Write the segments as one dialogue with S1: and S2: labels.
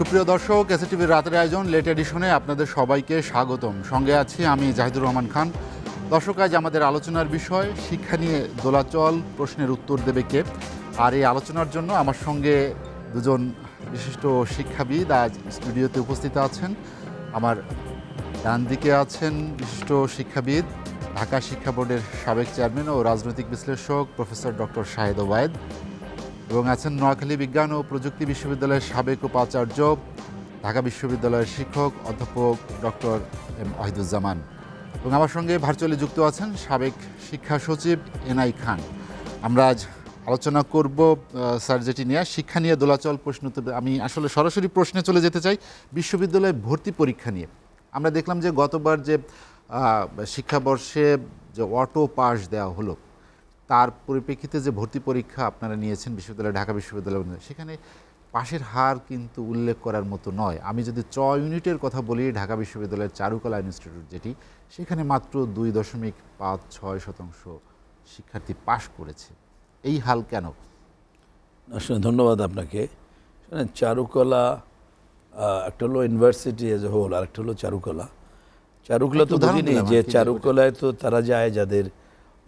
S1: সুপ্রিয় দর্শক, এসএটিভির রাতের আয়োজন লেট এডিশনে আপনাদের সবাইকে স্বাগতম। সঙ্গে আছি আমি জাহিদুর রহমান খান। দর্শক, আজ আমাদের আলোচনার বিষয় শিক্ষা নিয়ে দোলাচল, প্রশ্নের উত্তর দেবে কে। আর এই আলোচনার জন্য আমার সঙ্গে দুজন বিশিষ্ট শিক্ষাবিদ আজ স্টুডিওতে উপস্থিত আছেন। আমার ডান দিকে আছেন বিশিষ্ট শিক্ষাবিদ, ঢাকা শিক্ষা বোর্ডের সাবেক চেয়ারম্যান ও রাজনৈতিক বিশ্লেষক প্রফেসর ডক্টর শাহেদ ওবায়েদ, এবং আছেন নোয়াখালী বিজ্ঞান ও প্রযুক্তি বিশ্ববিদ্যালয়ের সাবেক উপাচার্য, ঢাকা বিশ্ববিদ্যালয়ের শিক্ষক অধ্যাপক ডক্টর এম ওয়াহিদুজ্জামান, এবং আমার সঙ্গে ভার্চুয়ালি যুক্ত আছেন সাবেক শিক্ষা সচিব এনআই খান। আমরা আজ আলোচনা করব স্যার যেটি নিয়ে শিক্ষা নিয়ে দোলাচল প্রশ্ন। আমি আসলে সরাসরি প্রশ্নে চলে যেতে চাই বিশ্ববিদ্যালয়ে ভর্তি পরীক্ষা নিয়ে। আমরা দেখলাম যে গতবার যে শিক্ষাবর্ষে যে অটো পাস দেওয়া হলো, তার পরিপ্রেক্ষিতে যে ভর্তি পরীক্ষা আপনারা নিয়েছেন বিশ্ববিদ্যালয়, ঢাকা বিশ্ববিদ্যালয়, সেখানে পাশের হার কিন্তু উল্লেখ করার মতো নয়। আমি যদি ইউনিটের কথা বলি, ঢাকা বিশ্ববিদ্যালয়ের চারুকলা ইনস্টিটিউট যেটি, সেখানে মাত্র 2.56% শিক্ষার্থী পাশ করেছে। এই হাল কেন?
S2: আসলে ধন্যবাদ আপনাকে। চারুকলা একটা হলো ইউনিভার্সিটি এজ এ হোল, আর একটা হলো চারুকলা। চারুকলা তো বুঝিনি যে চারুকলায় তো তারা যায় যাদের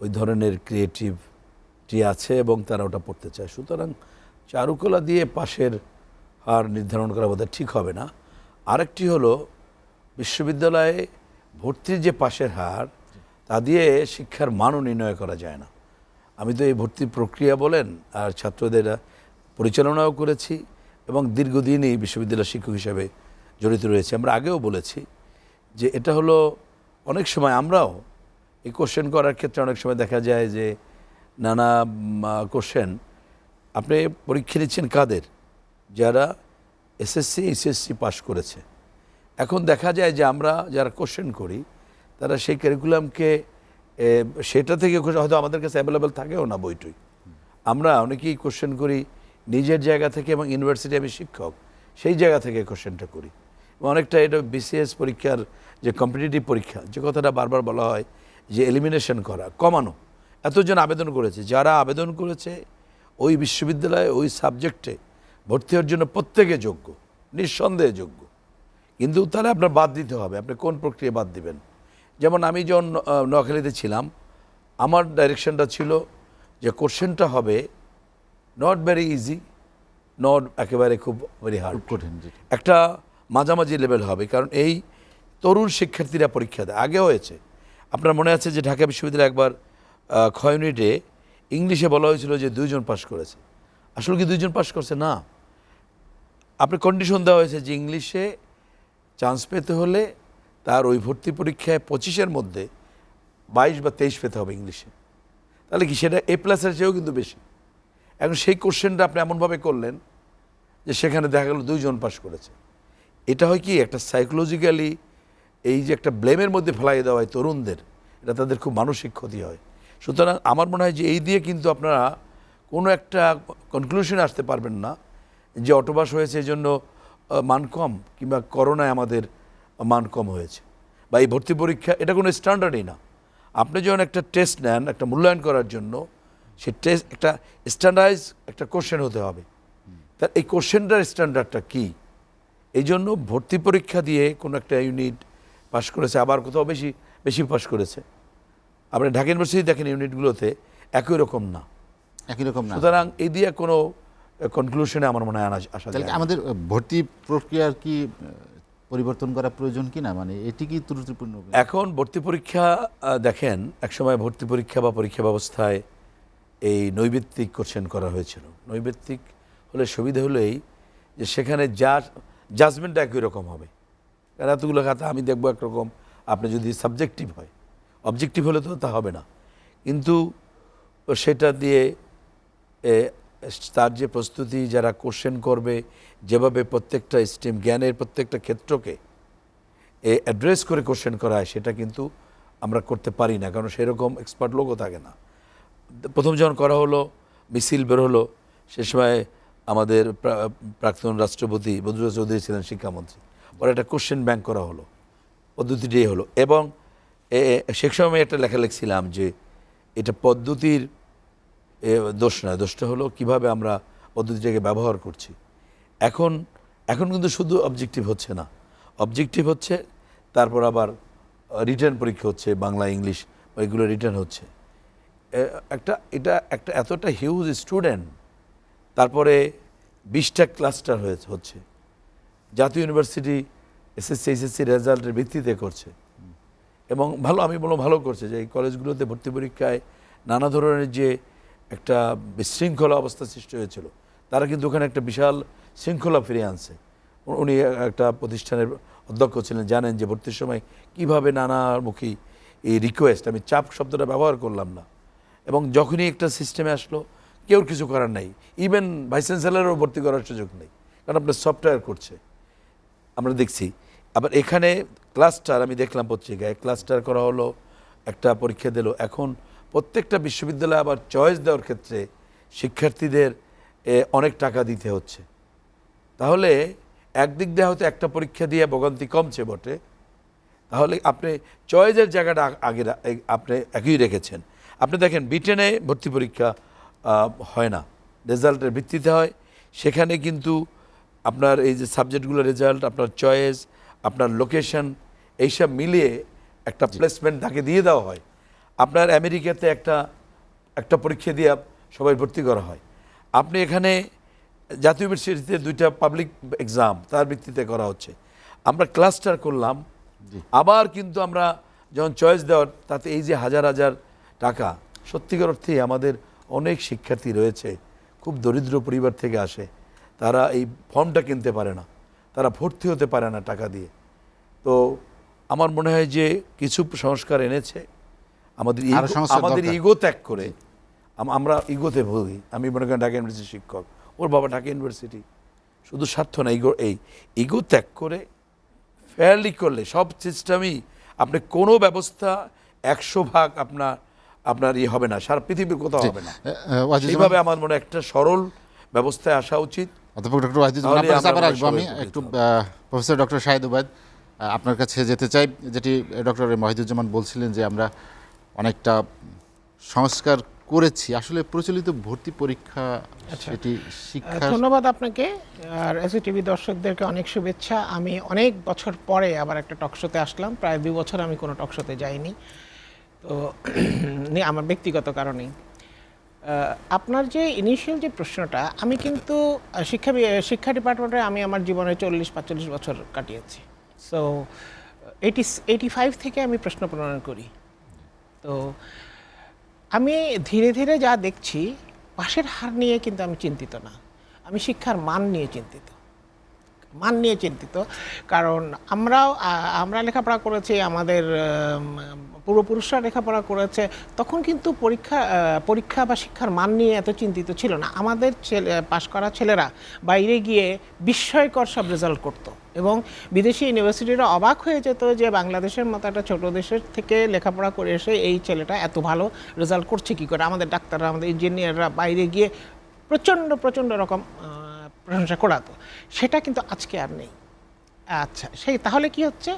S2: ওই ধরনের ক্রিয়েটিভিটি আছে এবং তারা ওটা পড়তে চায়। সুতরাং চারুকলা দিয়ে পাশের হার নির্ধারণ করা বোধহয় ঠিক হবে না। আরেকটি হলো বিশ্ববিদ্যালয়ে ভর্তির যে পাশের হার, তা দিয়ে শিক্ষার মানও নির্ণয় করা যায় না। আমি তো এই ভর্তির প্রক্রিয়া বলেন আর ছাত্রদের পরিচালনাও করেছি এবং দীর্ঘদিনই বিশ্ববিদ্যালয় শিক্ষক হিসেবে জড়িত রয়েছে। আমরা আগেও বলেছি যে এটা হলো অনেক সময় আমরাও এই কোশ্চেন করার ক্ষেত্রে অনেক সময় দেখা যায় যে নানা কোশ্চেন আপনি পরীক্ষা নিচ্ছেন কাদের, যারা এসএসসি এইচএসসি পাশ করেছে। এখন দেখা যায় যে আমরা যারা কোশ্চেন করি তারা সেই কারিকুলামকে সেটা থেকে হয়তো আমাদের কাছে অ্যাভেলেবেল থাকেও না বইটই। আমরা অনেকেই কোশ্চেন করি নিজের জায়গা থেকে, এবং ইউনিভার্সিটি আমি শিক্ষক সেই জায়গা থেকে কোশ্চেনটা করি। এবং অনেকটা এটা বিসিএস পরীক্ষার যে কম্পিটিটিভ পরীক্ষা, যে কথাটা বারবার বলা হয় যে এলিমিনেশন করা, কমানো। এতজন আবেদন করেছে, যারা আবেদন করেছে ওই বিশ্ববিদ্যালয়ে ওই সাবজেক্টে ভর্তি হওয়ার জন্য প্রত্যেকে যোগ্য, নিঃসন্দেহে যোগ্য, কিন্তু তাহলে আপনার বাদ দিতে হবে। আপনি কোন প্রক্রিয়া বাদ দিবেন? যেমন আমি যখন নোয়াখালীতে ছিলাম, আমার ডাইরেকশনটা ছিল যে কোশ্চেনটা হবে নট ভেরি ইজি, নট একেবারে খুব ভেরি হার্ড, কঠিন, একটা মাঝামাঝি লেভেল হবে। কারণ এই তরুণ শিক্ষার্থীরা পরীক্ষা দেয়, আগে হয়েছে। আপনার মনে আছে যে ঢাকা বিশ্ববিদ্যালয়ে একবার খ ইউনিটে ইংলিশে বলা হয়েছিল যে 2 জন পাশ করেছে। আসলে কি 2 জন পাশ করছে? না, আপনার কন্ডিশন দেওয়া হয়েছে যে ইংলিশে চান্স পেতে হলে তার ওই ভর্তি পরীক্ষায় 25-এর মধ্যে 22 বা 23 পেতে হবে ইংলিশে। তাহলে কি সেটা A+ চেয়েও কিন্তু বেশি। এখন সেই কোশ্চেনটা আপনি এমনভাবে করলেন যে সেখানে দেখা গেল 2 জন পাশ করেছে। এটা হয় কি একটা সাইকোলজিক্যালি এই যে একটা ব্লেমের মধ্যে ফেলাই দেওয়া হয় তরুণদের, এটা তাদের খুব মানসিক ক্ষতি হয়। সুতরাং আমার মনে হয় যে এই দিয়ে কিন্তু আপনারা কোনো একটা কনক্লুশনে আসতে পারবেন না যে অটোপাস হয়েছে এই জন্য মান কম, কিংবা করোনায় আমাদের মান কম হয়েছে, বা এই ভর্তি পরীক্ষা এটা কোনো স্ট্যান্ডার্ডই না। আপনি যখন একটা টেস্ট নেন একটা মূল্যায়ন করার জন্য, সেই টেস্ট একটা স্ট্যান্ডার্ডাইজ একটা কোশ্চেন হতে হবে। তার এই কোশ্চেনটার স্ট্যান্ডার্ডটা কী? এই জন্য ভর্তি পরীক্ষা দিয়ে কোনো একটা ইউনিট পাশ করেছে, আবার কোথাও বেশি বেশি পাশ করেছে। আপনি ঢাকা ইউনিভার্সিটি দেখেন ইউনিটগুলোতে একই রকম না। সুতরাং এই দিয়ে কোনো কনক্লুশনে আমার মনে হয় আসা যায়।
S1: আমাদের ভর্তি প্রক্রিয়ার কি পরিবর্তন করা প্রয়োজন কিনা, মানে এটি কি ত্রুটিপূর্ণ?
S2: এখন ভর্তি পরীক্ষা দেখেন, একসময় ভর্তি পরীক্ষা বা পরীক্ষা ব্যবস্থায় এই নৈবেত্তিক কোশ্চেন করা হয়েছিল। নৈবেত্তিক হলে সুবিধা হলো এই যে সেখানে জাজমেন্টটা একই রকম হবে। কারণ এতগুলো খাতা আমি দেখবো একরকম, আপনি যদি সাবজেক্টিভ হয়, অবজেক্টিভ হলে তো তা হবে না। কিন্তু সেটা দিয়ে তার যে প্রস্তুতি, যারা কোশ্চেন করবে, যেভাবে প্রত্যেকটা স্ট্রিম জ্ঞানের প্রত্যেকটা ক্ষেত্রকে অ্যাড্রেস করে কোশ্চেন করা হয়, সেটা কিন্তু আমরা করতে পারি না, কারণ সেরকম এক্সপার্ট লোকও থাকে না। প্রথম যখন করা হলো, মিছিল বের হলো, সে সময় আমাদের প্রাক্তন রাষ্ট্রপতি বদরুল চৌধুরী ছিলেন শিক্ষামন্ত্রী, পরে একটা কোশ্চেন ব্যাংক করা হলো, পদ্ধতিটাই হলো। এবং সে সময় একটা লেখা লিখছিলাম যে এটা পদ্ধতির দোষ নয়, দোষটা হলো কীভাবে আমরা পদ্ধতিটাকে ব্যবহার করছি। এখন এখন কিন্তু শুধু অবজেক্টিভ হচ্ছে না, অবজেক্টিভ হচ্ছে, তারপর আবার রিটার্ন পরীক্ষা হচ্ছে, বাংলা ইংলিশ এগুলো রিটার্ন হচ্ছে। এটা একটা এতটা হিউজ স্টুডেন্ট, তারপরে 20টা ক্লাস্টার হচ্ছে, জাতীয় ইউনিভার্সিটি এসএসসি এইচএসসি রেজাল্টের ভিত্তিতে করছে এবং আমি বলবো ভালো করছে যে এই কলেজগুলোতে ভর্তি পরীক্ষায় নানা ধরনের যে একটা বিশৃঙ্খলা অবস্থা সৃষ্টি হয়েছিল, তারা কিন্তু ওখানে একটা বিশাল শৃঙ্খলা ফিরিয়ে আনছে। উনি একটা প্রতিষ্ঠানের অধ্যক্ষ ছিলেন, জানেন যে ভর্তির সময় কীভাবে নানামুখী এই রিকোয়েস্ট, আমি চাপ শব্দটা ব্যবহার করলাম না, এবং যখনই একটা সিস্টেমে আসলো কেউ কিছু করার নাই, ইভেন ভাইস চ্যান্সেলরও ভর্তি করার সুযোগ নেই, কারণ আপনার সফটওয়্যার করছে। আমরা দেখছি আবার এখানে ক্লাস্টার, আমি দেখলাম পত্রিকায় ক্লাস্টার করা হলো, একটা পরীক্ষা দিল। এখন প্রত্যেকটা বিশ্ববিদ্যালয়ে আবার চয়েস দেওয়ার ক্ষেত্রে শিক্ষার্থীদের অনেক টাকা দিতে হচ্ছে। তাহলে একদিক দিয়ে হয়তো একটা পরীক্ষা দিয়ে ভোগান্তি কমছে বটে, তাহলে আপনি চয়েসের জায়গাটা আগে আপনি একই রেখেছেন। আপনি দেখেন ব্রিটেনে ভর্তি পরীক্ষা হয় না, রেজাল্টের ভিত্তিতে হয়। সেখানে কিন্তু আপনার এই যে সাবজেক্টগুলোর রেজাল্ট, আপনার চয়েস, আপনার লোকেশন, এইসব মিলিয়ে একটা প্লেসমেন্ট তাকে দিয়ে দেওয়া হয়। আপনার আমেরিকাতে একটা পরীক্ষা দিয়ে সবাই ভর্তি করা হয়। আপনি এখানে জাতীয় ইউনিভার্সিটিতে 2টা পাবলিক এক্সাম, তার ভিত্তিতে করা হচ্ছে। আমরা ক্লাস্টার করলাম, আবার কিন্তু আমরা যখন চয়েস দেওয়ার, তাতে এই যে হাজার হাজার টাকা, সত্যিকার অর্থেই আমাদের অনেক শিক্ষার্থী রয়েছে খুব দরিদ্র পরিবার থেকে আসে, তারা এই ফর্মটা কিনতে পারে না, তারা ভর্তি হতে পারে না টাকা দিয়ে। তো আমার মনে হয় যে কিছু সংস্কার এনেছে, আমাদের ইগো ত্যাগ করে, আমরা ইগোতে ভুগি। আমি মনে করি ঢাকা ইউনিভার্সিটির শিক্ষক, ওর বাবা ঢাকা ইউনিভার্সিটি, শুধু স্বার্থ না, ইগো ত্যাগ করে ফেয়ারলি করলে সব সিস্টেমই, আপনি কোনো ব্যবস্থা 100% আপনার হবে না, সারা পৃথিবীর কোথাও হবে না। সেইভাবে আমার মনে একটা সরল ব্যবস্থায় আসা উচিত।
S1: অধ্যাপক ডক্টর ওয়াহিদুজ্জামান, আপনার কাছে আবার আসবো। আমি একটু প্রফেসর ডক্টর শাহেদ ওবায়দ আপনার কাছে যেতে চাই। যেটি ডক্টর ওয়াহিদুজ্জামান বলছিলেন যে আমরা অনেকটা সংস্কার করেছি, আসলে প্রচলিত ভর্তি পরীক্ষা সেটি শিক্ষা।
S3: ধন্যবাদ আপনাকে আর এসএটিভি দর্শকদেরকে অনেক শুভেচ্ছা। আমি অনেক বছর পরে আবার একটা টকশোতে আসলাম, প্রায় 2 বছর আমি কোনো টকশোতে যাইনি, তো আমার ব্যক্তিগত কারণেই। আপনার যে ইনিশিয়াল যে প্রশ্নটা, আমি কিন্তু শিক্ষা ডিপার্টমেন্টে আমি আমার জীবনে 40-45 বছর কাটিয়েছি। সো 85 থেকে আমি প্রশ্ন প্রণয়ন করি। তো আমি ধীরে ধীরে যা দেখছি, পাশের হার নিয়ে কিন্তু আমি চিন্তিত না, আমি শিক্ষার মান নিয়ে চিন্তিত। কারণ আমরা লেখাপড়া করেছি, আমাদের পূর্বপুরুষরা লেখাপড়া করেছে, তখন কিন্তু পরীক্ষা বা শিক্ষার মান নিয়ে এত চিন্তিত ছিল না। আমাদের পাশ করা ছেলেরা বাইরে গিয়ে বিস্ময়কর সব রেজাল্ট করতো, এবং বিদেশি ইউনিভার্সিটিরা অবাক হয়ে যেত যে বাংলাদেশের মতো একটা ছোট দেশের থেকে লেখাপড়া করে এসে এই ছেলেটা এত ভালো রেজাল্ট করছে কী করে। আমাদের ডাক্তাররা, আমাদের ইঞ্জিনিয়াররা বাইরে গিয়ে প্রচণ্ড রকম প্রশংসা করাতো। সেটা কিন্তু আজকে আর নেই। আচ্ছা, তাহলে কি হচ্ছে,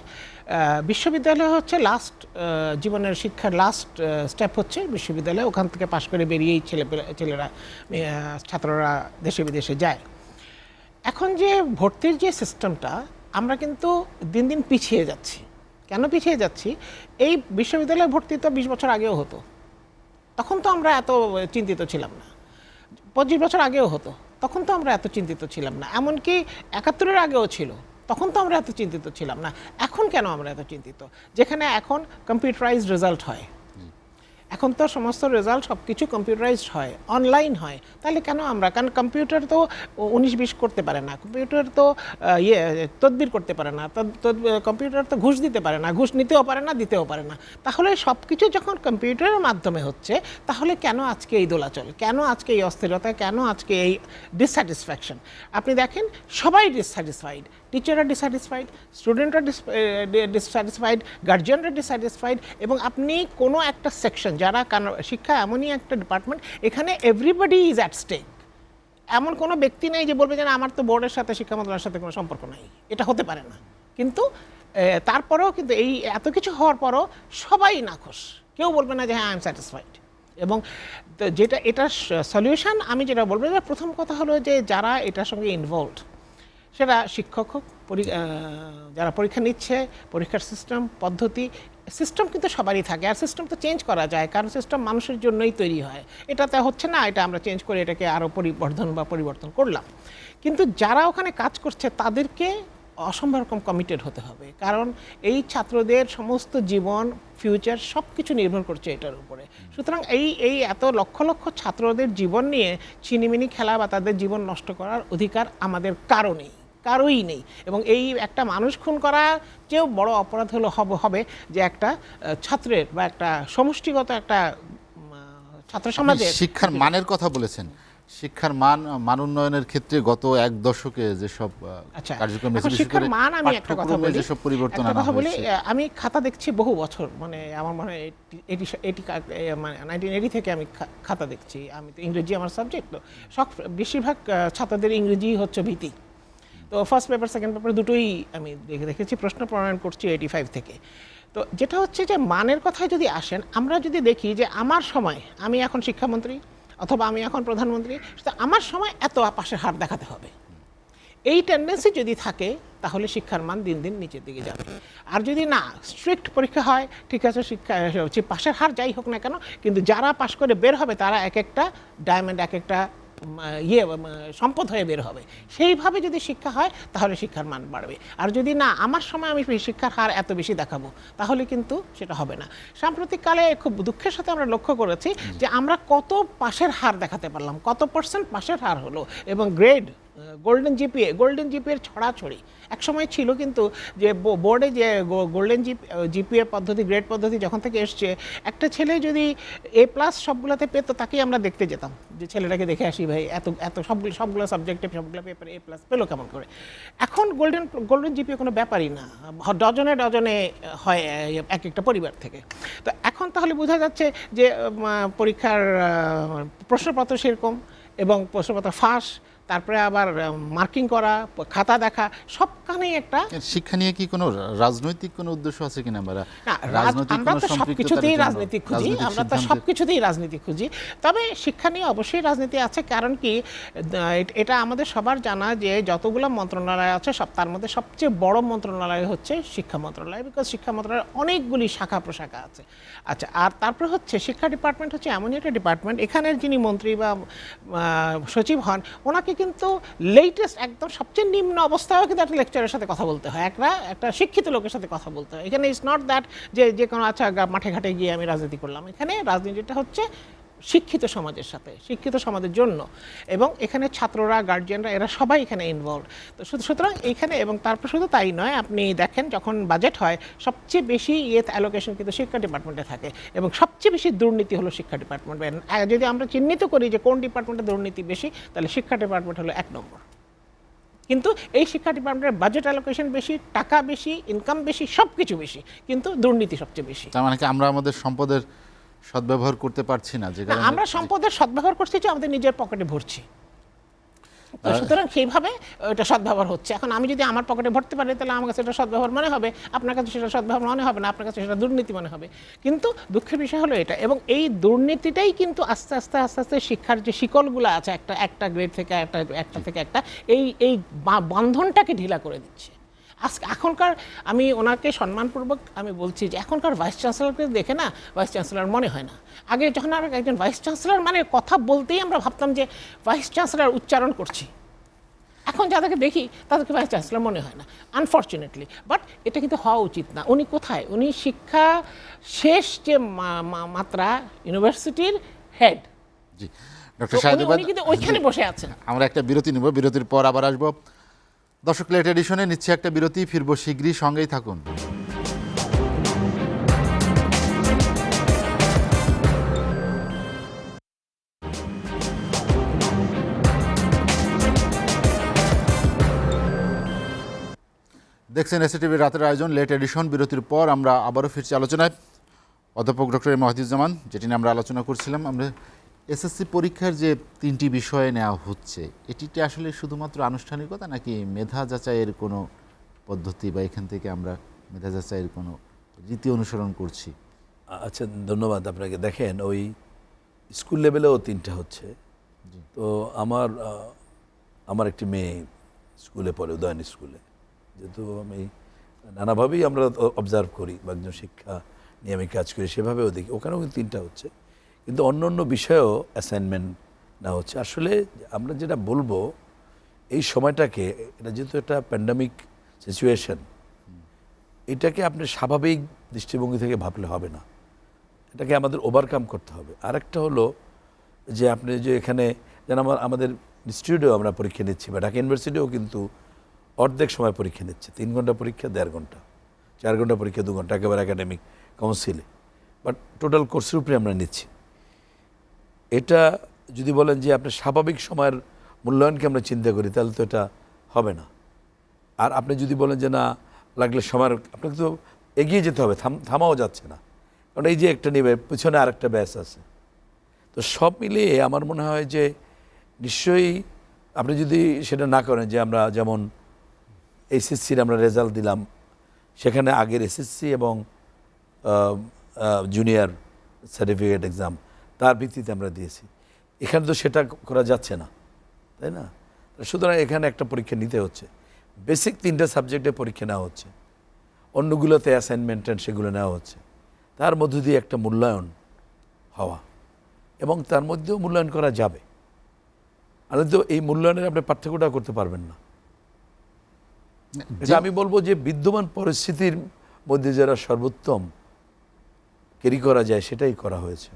S3: বিশ্ববিদ্যালয় হচ্ছে লাস্ট, জীবনের শিক্ষার লাস্ট স্টেপ হচ্ছে বিশ্ববিদ্যালয়। ওখান থেকে পাশ করে বেরিয়েই ছাত্ররা দেশে বিদেশে যায়। এখন যে ভর্তির যে সিস্টেমটা, আমরা কিন্তু দিন দিন পিছিয়ে যাচ্ছি। কেন পিছিয়ে যাচ্ছি? এই বিশ্ববিদ্যালয়ে ভর্তি তো 20 বছর আগেও হতো, তখন তো আমরা এত চিন্তিত ছিলাম না। 25 বছর আগেও হতো, তখন তো আমরা এত চিন্তিত ছিলাম না। এমনকি 71-এর আগেও ছিল, তখন তো আমরা এত চিন্তিত ছিলাম না। এখন কেন আমরা এত চিন্তিত? যেখানে এখন কম্পিউটারাইজড রেজাল্ট হয়, এখন তো সমস্ত রেজাল্ট সব কিছু কম্পিউটারাইজড হয়, অনলাইন হয়, তাহলে কেন আমরা, কারণ কম্পিউটার তো 19-20 করতে পারে না, কম্পিউটার তো তদবির করতে পারে না, কম্পিউটার তো ঘুষ দিতে পারে না, ঘুষ নিতেও পারে না, দিতেও পারে না। তাহলে সব কিছু যখন কম্পিউটারের মাধ্যমে হচ্ছে, তাহলে কেন আজকে এই দোলাচল, কেন আজকে এই অস্থিরতা, কেন আজকে এই ডিসস্যাটিসফ্যাকশন? আপনি দেখেন সবাই ডিসস্যাটিসফাইড, টিচাররা ডিসস্যাটিসফাইড, স্টুডেন্টরা ডিসস্যাটিসফাইড, গার্জিয়ানরা ডিসস্যাটিসফাইড, এবং আপনি কোনো একটা সেকশন, যারা শিক্ষা এমনই একটা ডিপার্টমেন্ট, এখানে এভরিবডি ইজ অ্যাট স্টেক। এমন কোনো ব্যক্তি নেই যে বলবে যে আমার তো বোর্ডের সাথে, শিক্ষা মন্ত্রণালয়ের সাথে কোনো সম্পর্ক নাই, এটা হতে পারে না। কিন্তু তারপরেও কিন্তু এই এত কিছু হওয়ার পরও সবাই নাখোশ, কেউ বলবে না যে হ্যাঁ আই এম স্যাটিসফাইড। এবং এটার সলিউশন আমি যেটা বলবো, যে প্রথম কথা হলো যে যারা এটার সঙ্গে ইনভলভড, সেটা শিক্ষক হোক, যারা পরীক্ষা নিচ্ছে, পরীক্ষার সিস্টেম পদ্ধতি, সিস্টেম কিন্তু সবারই থাকে, আর সিস্টেম তো চেঞ্জ করা যায়, কারণ সিস্টেম মানুষের জন্যই তৈরি হয়। এটাতে হচ্ছে না, এটা আমরা চেঞ্জ করে এটাকে আরও পরিবর্তন করলাম। কিন্তু যারা ওখানে কাজ করছে তাদেরকে অসম্ভব রকম কমিটেড হতে হবে, কারণ এই ছাত্রদের সমস্ত জীবন, ফিউচার সব কিছু নির্ভর করছে এটার উপরে। সুতরাং এই এত লক্ষ লক্ষ ছাত্রদের জীবন নিয়ে ছিনিমিনি খেলা বা তাদের জীবন নষ্ট করার অধিকার আমাদের কারোই নেই। এবং এই একটা মানুষ খুন করা চেয়েও বড় অপরাধ হবে যে একটা ছাত্রের বা একটা সমষ্টিগত একটা ছাত্র সমাজের
S1: শিক্ষার মানের কথা বলেছেন। শিক্ষার মান উন্নয়নের ক্ষেত্রে গত এক দশকে যেসব কার্যক্রম,
S3: শিক্ষার মান, আমি একটা কথা বলি,
S1: যেসব পরিবর্তন আনা হয়েছে,
S3: আমি খাতা দেখছি বহু বছর, মানে আমার মনে হয় 1980 থেকে আমি খাতা দেখছি। আমি তো ইংরেজি আমার সাবজেক্ট, তো বেশিরভাগ ছাত্রদের ইংরেজি হচ্ছে ভীতি। তো ফার্স্ট পেপার সেকেন্ড পেপার দুটোই আমি দেখেছি, প্রশ্ন প্রণয়ন করছি 85 থেকে। তো যেটা হচ্ছে যে মানের কথায় যদি আসেন, আমরা যদি দেখি যে আমার সময়, আমি এখন শিক্ষামন্ত্রী অথবা আমি এখন প্রধানমন্ত্রী, আমার সময় এত পাশের হার দেখাতে হবে, এই টেন্ডেন্সি যদি থাকে তাহলে শিক্ষার মান দিন দিন নিচের দিকে যাবে। আর যদি না, স্ট্রিক্ট পরীক্ষা হয়, ঠিক আছে, পাশের হার যাই হোক না কেন, কিন্তু যারা পাশ করে বের হবে তারা এক একটা ডায়মন্ড, এক একটা সম্পদ হয়ে বের হবে। সেইভাবে যদি শিক্ষা হয় তাহলে শিক্ষার মান বাড়বে। আর যদি না, আমার সময় আমি শিক্ষার হার এত বেশি দেখাবো, তাহলে কিন্তু সেটা হবে না। সাম্প্রতিককালে খুব দুঃখের সাথে আমরা লক্ষ্য করেছি যে আমরা কত পাশের হার দেখাতে পারলাম, কত % পাশের হার হলো, এবং গ্রেড, গোল্ডেন জিপিএর ছড়াছড়ি একসময় ছিল, কিন্তু যে বোর্ডে যে গোল্ডেন জিপিএ পদ্ধতি, গ্রেড পদ্ধতি যখন থেকে এসছে, একটা ছেলে যদি A+ সবগুলোতে পেতো, তাকেই আমরা দেখতে যেতাম যে ছেলেটাকে দেখে আসি, ভাই এত সবগুলো সাবজেক্টে, সবগুলো পেপারে A+ পেলো কেমন করে। এখন গোল্ডেন জিপিএ কোনো ব্যাপারই না, ডজনে হয় এক একটা পরিবার থেকে। তো এখন তাহলে বোঝা যাচ্ছে যে পরীক্ষার প্রশ্নপত্র সেরকম, এবং প্রশ্নপত্র ফাঁস, তারপরে আবার মার্কিং করা, খাতা দেখা, সবখানেই একটা।
S1: শিক্ষা নিয়ে কি কোনো রাজনৈতিক কোনো উদ্দেশ্য আছে কিনা?
S3: আমরা তো সবকিছুতেই রাজনীতি খুঁজি, রাজনীতি খুঁজি। তবে শিক্ষা নিয়ে অবশ্যই রাজনীতি আছে, কারণ কি, এটা আমাদের সবার জানা যে যতগুলো মন্ত্রণালয় আছে তার মধ্যে সবচেয়ে বড় মন্ত্রণালয় হচ্ছে শিক্ষা মন্ত্রণালয়, বিকজ শিক্ষা মন্ত্রণালয়ের অনেকগুলি শাখা প্রশাখা আছে। আচ্ছা, আর তারপরে হচ্ছে শিক্ষা ডিপার্টমেন্ট হচ্ছে এমনই একটা ডিপার্টমেন্ট, এখানের যিনি মন্ত্রী বা সচিব হন, ওনাকে কিন্তু লেটেস্ট একদম সবচেয়ে নিম্ন অবস্থায়ও কিন্তু একটা লেকচারের সাথে কথা বলতে হয়, একটা শিক্ষিত লোকের সাথে কথা বলতে হয়। এখানে ইটস নট দ্যাট যে কোনো আচ্ছা মাঠে ঘাটে গিয়ে আমি রাজনীতি করলাম। এখানে রাজনীতিটা হচ্ছে শিক্ষিত সমাজের সাথে, শিক্ষিত সমাজের জন্য, এবং এখানে ছাত্ররা, গার্জিয়ানরা, এরা সবাই এখানে ইনভলভ। তো সুতরাং এইখানে, এবং তারপর শুধু তাই নয়, আপনি দেখেন যখন বাজেট হয় সবচেয়ে বেশি অ্যালোকেশন কিন্তু শিক্ষা ডিপার্টমেন্টে থাকে, এবং সবচেয়ে বেশি দুর্নীতি হলো শিক্ষা ডিপার্টমেন্ট। যদি আমরা চিহ্নিত করি যে কোন ডিপার্টমেন্টে দুর্নীতি বেশি, তাহলে শিক্ষা ডিপার্টমেন্ট হলো 1 নম্বর। কিন্তু এই শিক্ষা ডিপার্টমেন্টের বাজেট অ্যালোকেশন বেশি, টাকা বেশি, ইনকাম বেশি, সব কিছু বেশি, কিন্তু দুর্নীতি সবচেয়ে বেশি।
S1: তার মানে কি আমরা আমাদের সম্পদের সদ্ব্যবহার করতে পারছি না? যে
S3: আমরা সম্পদের সদ্ব্যবহার করছি যে আমাদের নিজের পকেটে ভরছি, সুতরাং সেইভাবে এটা সদ্ব্যবহার হচ্ছে। এখন আমি যদি আমার পকেটে ভরতে পারি, তাহলে আমার কাছে এটা সদ্ব্যবহার মনে হবে, আপনার কাছে সেটা সদ্ব্যবহার মনে হবে না, আপনার কাছে সেটা দুর্নীতি মনে হবে। কিন্তু দুঃখের বিষয় হলো এটা, এবং এই দুর্নীতিটাই কিন্তু আস্তে আস্তে শিক্ষার যে শিকলগুলো আছে, একটা গ্রেড থেকে একটা থেকে একটা, এই বন্ধনটাকে ঢিলা করে দিচ্ছে। এখনকার, আমি ওনাকে সম্মানপূর্বক আমি বলছি যে এখনকার ভাইস চ্যান্সেলরকে দেখে না ভাইস চ্যান্সেলর মনে হয় না। আগে যখন আর একজন ভাইস চ্যান্সেলর মানে কথা বলতেই আমরা ভাবতাম যে ভাইস চ্যান্সেলর উচ্চারণ করছি, এখন যাদেরকে দেখি তাদেরকে ভাইস চ্যান্সেলর মনে হয় না, আনফর্চুনেটলি। বাট এটা কিন্তু হওয়া উচিত না। উনি কোথায়? উনি শিক্ষা শেষ যে মাত্রা, ইউনিভার্সিটির হেড।
S1: জি, ডক্টর শাহেদ,
S3: উনি কিন্তু ওইখানে বসে আছেন।
S1: আমরা একটা বিরতি নেব, বিরতির পর আবার আসবো। দর্শক, লেট এডিশনে নিচ্ছে একটা বিরতি, ফিরবো শীঘ্রই, সঙ্গেই থাকুন। দেখছেন এসএটিভির রাতের আয়োজন লেট এডিশন। বিরতির পর আমরা আবারও ফিরছি আলোচনায়। অধ্যাপক ডক্টর মাহদিউজ্জামান, যেটি নিয়ে আমরা আলোচনা করছিলাম, আমরা এসএসসি পরীক্ষার যে 3টি বিষয়ে নেওয়া হচ্ছে, এটিতে আসলে শুধুমাত্র আনুষ্ঠানিকতা নাকি মেধা যাচাইয়ের কোনো পদ্ধতি, বা এখান থেকে আমরা মেধা যাচাইয়ের কোনো রীতি অনুসরণ করছি?
S2: আচ্ছা, ধন্যবাদ আপনাকে। দেখেন, ওই স্কুল লেভেলেও 3টা হচ্ছে। তো আমার একটি মেয়ে স্কুলে পড়ে, উদয়ন স্কুলে। যেহেতু আমি নানাভাবেই আমরা অবজার্ভ করি বা একজন শিক্ষা নিয়ে আমি কাজ করি, সেভাবেও দেখি ওখানেও কিন্তু 3টা হচ্ছে, কিন্তু অন্য অন্য বিষয়েও অ্যাসাইনমেন্ট না হচ্ছে। আসলে আমরা যেটা বলবো, এই সময়টাকে, এটা যেহেতু একটা প্যান্ডামিক সিচুয়েশন, এটাকে আপনি স্বাভাবিক দৃষ্টিভঙ্গি থেকে ভাবলে হবে না, এটাকে আমাদের ওভারকাম করতে হবে। আরেকটা হলো যে আপনি যে এখানে যেন আমাদের ইনস্টিটিউটেও আমরা পরীক্ষা নিচ্ছি, বা ঢাকা ইউনিভার্সিটিও কিন্তু অর্ধেক সময় পরীক্ষা নিচ্ছে, 3 ঘন্টা পরীক্ষা, 1.5 ঘন্টা, 4 ঘন্টা পরীক্ষা, 2 ঘন্টা একেবারে একাডেমিক কাউন্সিলে, বাট টোটাল কোর্সের উপরে আমরা নিচ্ছি। এটা যদি বলেন যে আপনি স্বাভাবিক সময়ের মূল্যায়নকে আমরা চিন্তা করি, তাহলে তো এটা হবে না। আর আপনি যদি বলেন যে না, লাগলে সময়ের, আপনাকে তো এগিয়ে যেতে হবে, থামাও যাচ্ছে না, কারণ এই যে একটা নেবে, পিছনে আরেকটা ব্যাচ আছে। তো সব মিলিয়ে আমার মনে হয় যে নিশ্চয়ই আপনি যদি সেটা না করেন, যে আমরা যেমন এসএসসির আমরা রেজাল্ট দিলাম, সেখানে আগের এসএসসি এবং জুনিয়র সার্টিফিকেট এক্সাম তার ভিত্তিতে আমরা দিয়েছি, এখানে তো সেটা করা যাচ্ছে না, তাই না? সুতরাং এখানে একটা পরীক্ষা নিতে হচ্ছে, বেসিক 3টা সাবজেক্টে পরীক্ষা নেওয়া হচ্ছে, অন্যগুলোতে অ্যাসাইনমেন্ট সেগুলো নেওয়া হচ্ছে, তার মধ্য দিয়ে একটা মূল্যায়ন হওয়া, এবং তার মধ্যেও মূল্যায়ন করা যাবে। আর তো এই মূল্যায়নের আপনি পার্থক্যটা করতে পারবেন না। এটা আমি বলবো যে বিদ্যমান পরিস্থিতির মধ্যে যারা সর্বোত্তম ক্যারি করা যায় সেটাই করা হয়েছে,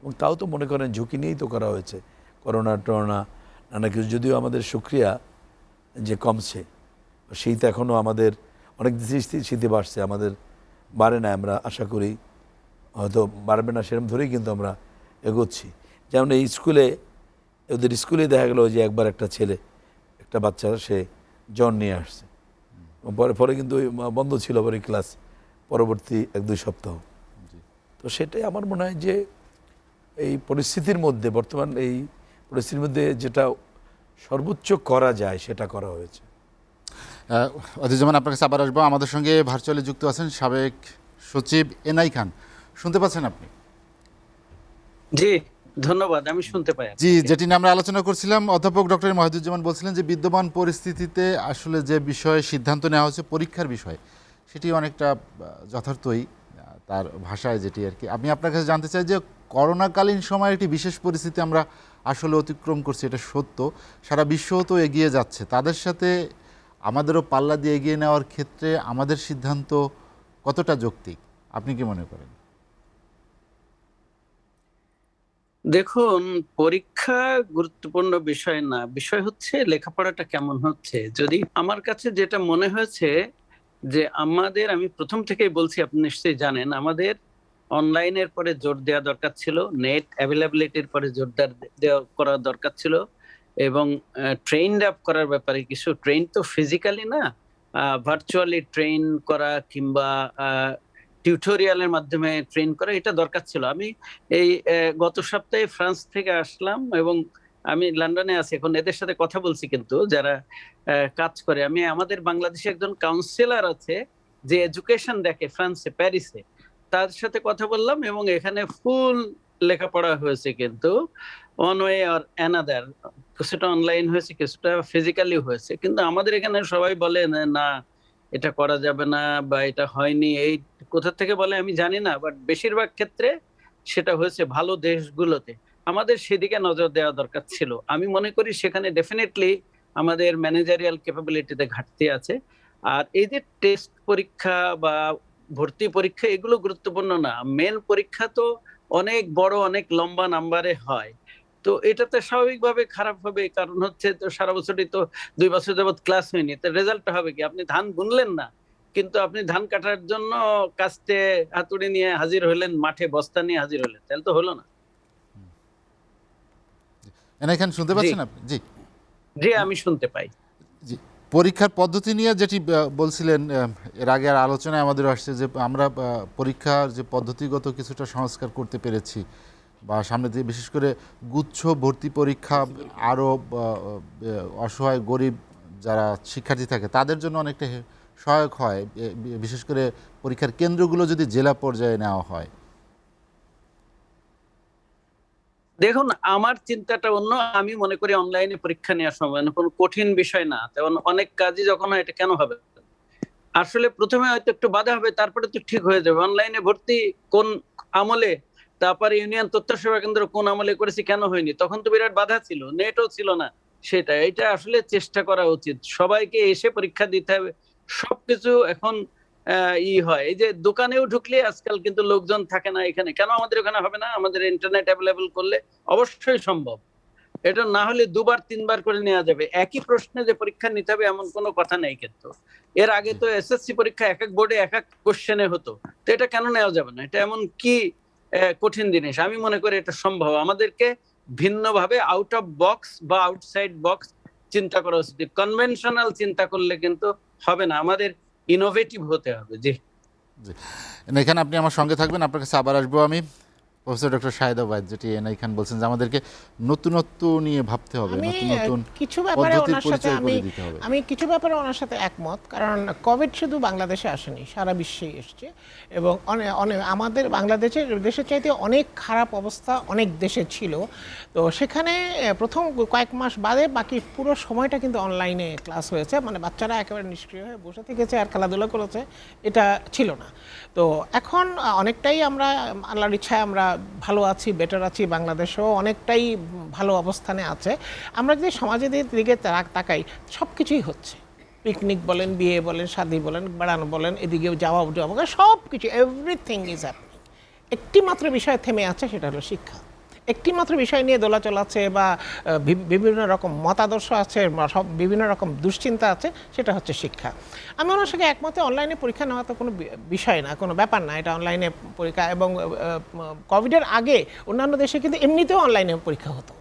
S2: এবং তাও তো মনে করেন ঝুঁকি নিয়েই তো করা হয়েছে, করোনা টরোনা নানা কিছু। যদিও আমাদের সুক্রিয়া যে কমছে, শীত এখনও আমাদের অনেক শীতে বাড়ছে, আমাদের বাড়ে না, আমরা আশা করি হয়তো বাড়বে না, সেরকম ধরেই কিন্তু আমরা এগোচ্ছি। যেমন এই স্কুলে, ওদের স্কুলে দেখা গেলো যে একবার একটা ছেলে, একটা বাচ্চা, সে জ্বর নিয়ে আসছে, পরে কিন্তু বন্ধ ছিল পরে ক্লাস পরবর্তী 1-2 সপ্তাহ। তো সেটাই আমার মনে হয় যে এই পরিস্থিতির মধ্যে, বর্তমান এই পরিস্থিতির মধ্যে যেটা সর্বোচ্চ করা যায় সেটা করা হয়েছে।
S1: অজিজুজ্জামান, আপনার কাছে আবার আসবো। আমাদের সঙ্গে ভার্চুয়ালি যুক্ত আছেন সাবেক সচিব এনআই খান, শুনতে পাচ্ছেন আপনি?
S4: জি, ধন্যবাদ, আমি শুনতে পাই।
S1: জি, যেটি নিয়ে আমরা আলোচনা করছিলাম, অধ্যাপক ডক্টর মাহিদুজ্জামান বলছিলেন যে বিদ্যমান পরিস্থিতিতে আসলে যে বিষয়ে সিদ্ধান্ত নেওয়া হচ্ছে পরীক্ষার বিষয়, সেটি অনেকটা যথার্থই, তার ভাষায় যেটি আর কি। আমি আপনার কাছে জানতে চাই যে করোনাকালীন সময়ে একটি বিশেষ পরিস্থিতি আমরা আসলে অতিক্রম করছি, এটা সত্য, সারা বিশ্ব তো এগিয়ে যাচ্ছে, তাদের সাথে আমাদেরও পাল্লা দিয়ে এগিয়ে নেওয়ার ক্ষেত্রে আমাদের সিদ্ধান্ত কতটা যৌক্তিক, আপনি কি মনে করেন?
S4: দেখুন, পরীক্ষা গুরুত্বপূর্ণ বিষয় না, বিষয় হচ্ছে লেখাপড়াটা কেমন হচ্ছে। যদি আমার কাছে যেটা মনে হয়েছে যে আমাদের, আমি প্রথম থেকেই বলছি, আপনি নিশ্চয়ই জানেন, আমাদের অনলাইনের পরে জোর দেওয়া দরকার ছিল, নেট অ্যাভেলেবিলিটির পরে জোর দেওয়া করা দরকার ছিল, এবং ট্রেইনড আপ করার ব্যাপারে কিছু, ট্রেন তো ফিজিক্যালি না, ভার্চুয়ালি ট্রেন করা কিংবা টিউটোরিয়ালের মাধ্যমে ট্রেন করা, এটা দরকার ছিল। আমি এই গত সপ্তাহে ফ্রান্স থেকে আসলাম, এবং আমি লন্ডনে আছি এখন, এদের সাথে কথা বলছি, কিন্তু যারা কাজ করে, আমি আমাদের বাংলাদেশে একজন কাউন্সিলর আছে যে এডুকেশন দেখে ফ্রান্সে, প্যারিসে, তার সাথে কথা বললাম, এবং এখানে ফুল লেখাপড়া হয়েছে, কিন্তু ওয়ান ওয়ে অর অ্যানাদার, কিছুটা অনলাইন হয়েছে, কিছুটা ফিজিক্যালি হয়েছে। কিন্তু আমাদের এখানে সবাই বলে না, এটা করা যাবে না, বা এটা হয়নি, এই কোথা থেকে বলে আমি জানি না, বাট বেশিরভাগ ক্ষেত্রে সেটা হয়েছে ভালো দেশগুলোতে। আমাদের সেদিকে নজর দেওয়া দরকার ছিল। আমি মনে করি সেখানে ডেফিনেটলি আমাদের ম্যানেজারিয়াল ক্যাপাবিলিটিতে ঘাটতি আছে। আর এই যে টেস্ট পরীক্ষা বা ভর্তি পরীক্ষা, এগুলো গুরুত্বপূর্ণ না, মেন পরীক্ষা তো অনেক বড়, অনেক লম্বা নাম্বারে হয়, তো এটাতে স্বাভাবিকভাবে খারাপ হবে। কারণ হচ্ছে, তো সারা বছরই তো 2 বছর যাবত ক্লাস হয়নি, তো রেজাল্টটা হবে কি? আপনি ধান বুনলেন না, কিন্তু আপনি ধান কাটার জন্য কাস্তে হাতুড়ি নিয়ে হাজির হলেন, মাঠে বস্তা নিয়ে হাজির হলেন, তাহলে তো হলো না।
S1: এনআই খান, শুনতে পাচ্ছেন আপনি? জি
S4: জি, আমি শুনতে পাই।
S1: জি, পরীক্ষার পদ্ধতি নিয়ে যেটি বলছিলেন, এর আগে আর আলোচনায় আমাদের আসছে যে আমরা পরীক্ষার যে পদ্ধতিগত কিছুটা সংস্কার করতে পেরেছি, বা সামনে দিয়ে বিশেষ করে গুচ্ছ ভর্তি পরীক্ষা, আরও অসহায় গরিব যারা শিক্ষার্থী থাকে তাদের জন্য অনেকটা সহায়ক হয়, বিশেষ করে পরীক্ষার কেন্দ্রগুলো যদি জেলা পর্যায়ে নেওয়া হয়।
S4: দেখুন, আমার চিন্তাটা অন্য। আমি মনে করি অনলাইনে পরীক্ষা নেওয়ার সময় কোনো কঠিন বিষয় না, তেমন অনেক কাজই যখন হয় এটা কেন হবে। আসলে প্রথমে হয়তো একটু বাধা হবে, তারপরে তো ঠিক হয়ে যাবে। অনলাইনে ভর্তি কোন আমলে, তারপরে ইউনিয়ন তথ্য সেবা কেন্দ্র কোন আমলে করেছি, কেন হয়নি, তখন তো বিরাট বাধা ছিল, নেটও ছিল না। সেটা এটা আসলে চেষ্টা করা উচিত, সবাইকে এসে পরীক্ষা দিতে হবে। সবকিছু এখন হয়, এই যে দোকানেও ঢুকলে আজকাল কিন্তু লোকজন থাকে না এখানে, কেন আমাদের ওখানে হবে না? আমাদের ইন্টারনেট অ্যাভেলেবল করলে অবশ্যই সম্ভব। এটা না হলে 2বার 3বার করে নেওয়া যাবে। একই প্রশ্নে যে পরীক্ষা নিতে হবে এমন কোনো কথা নেই। কিন্তু এর আগে তো এসএসসি পরীক্ষা এক এক বোর্ডে এক এক কোশ্চেনে হতো, তো এটা কেন নেওয়া যাবে না? এটা এমন কি কঠিন জিনিস? আমি মনে করি এটা সম্ভব। আমাদেরকে ভিন্নভাবে আউট অফ বক্স বা আউটসাইড বক্স চিন্তা করা উচিত। কনভেনশনাল চিন্তা করলে কিন্তু হবে না, আমাদের ইনোভেটিভ হতে হবে। জি,
S1: এখানে আপনি আমার সঙ্গে থাকবেন, আপনার কাছে আবার আসবো আমি। প্রফেসর ডক্টর শাহেদ ওবায়দ, যেটি এনআই খান বলছেন যে আমাদেরকে নতুনত্ব নিয়ে ভাবতে হবে, নতুন নতুন
S3: কিছু ব্যাপারে
S1: পদ্ধতির
S3: ওনার সাথে
S1: পরিচয় করে দিতে হবে।
S3: আমি কিছু ব্যাপারে ওনার সাথে একমত, কারণ কোভিড শুধু বাংলাদেশে আসেনি, সারা বিশ্বেই এসছে। এবং আমাদের দেশের চাইতে অনেক খারাপ অবস্থা অনেক দেশে ছিল। তো সেখানে প্রথম কয়েক মাস বাদে বাকি পুরো সময়টা কিন্তু অনলাইনে ক্লাস হয়েছে, মানে বাচ্চারা একেবারে নিষ্ক্রিয় হয়ে বসে থেকেছে আর খেলাধুলা করেছে, এটা ছিল না। তো এখন অনেকটাই আমরা আল্লাহর ইচ্ছায় আমরা ভালো আছি, বেটার আছি, বাংলাদেশও অনেকটাই ভালো অবস্থানে আছে। আমরা যদি সমাজের দিকে তাকাই, সব কিছুই হচ্ছে। পিকনিক বলেন, বিয়ে বলেন, শাদি বলেন, বেড়ানো বলেন, এদিকেও যাওয়া সব কিছু, এভরিথিং ইজ হ্যাপনিং। একটি মাত্র বিষয় থেমে আছে, সেটা হলো শিক্ষা। একটি মাত্র বিষয় নিয়ে দোলাচল আছে বা বিভিন্ন রকম মতাদর্শ আছে, সব বিভিন্ন রকম দুশ্চিন্তা আছে, সেটা হচ্ছে শিক্ষা। আমি ওনার সঙ্গে একমতে অনলাইনে পরীক্ষা নেওয়া তো কোনো বিষয় না, কোনো ব্যাপার না, এটা অনলাইনে পরীক্ষা। এবং কোভিডের আগে অন্যান্য দেশে কিন্তু এমনিতেও অনলাইনে পরীক্ষা হতো।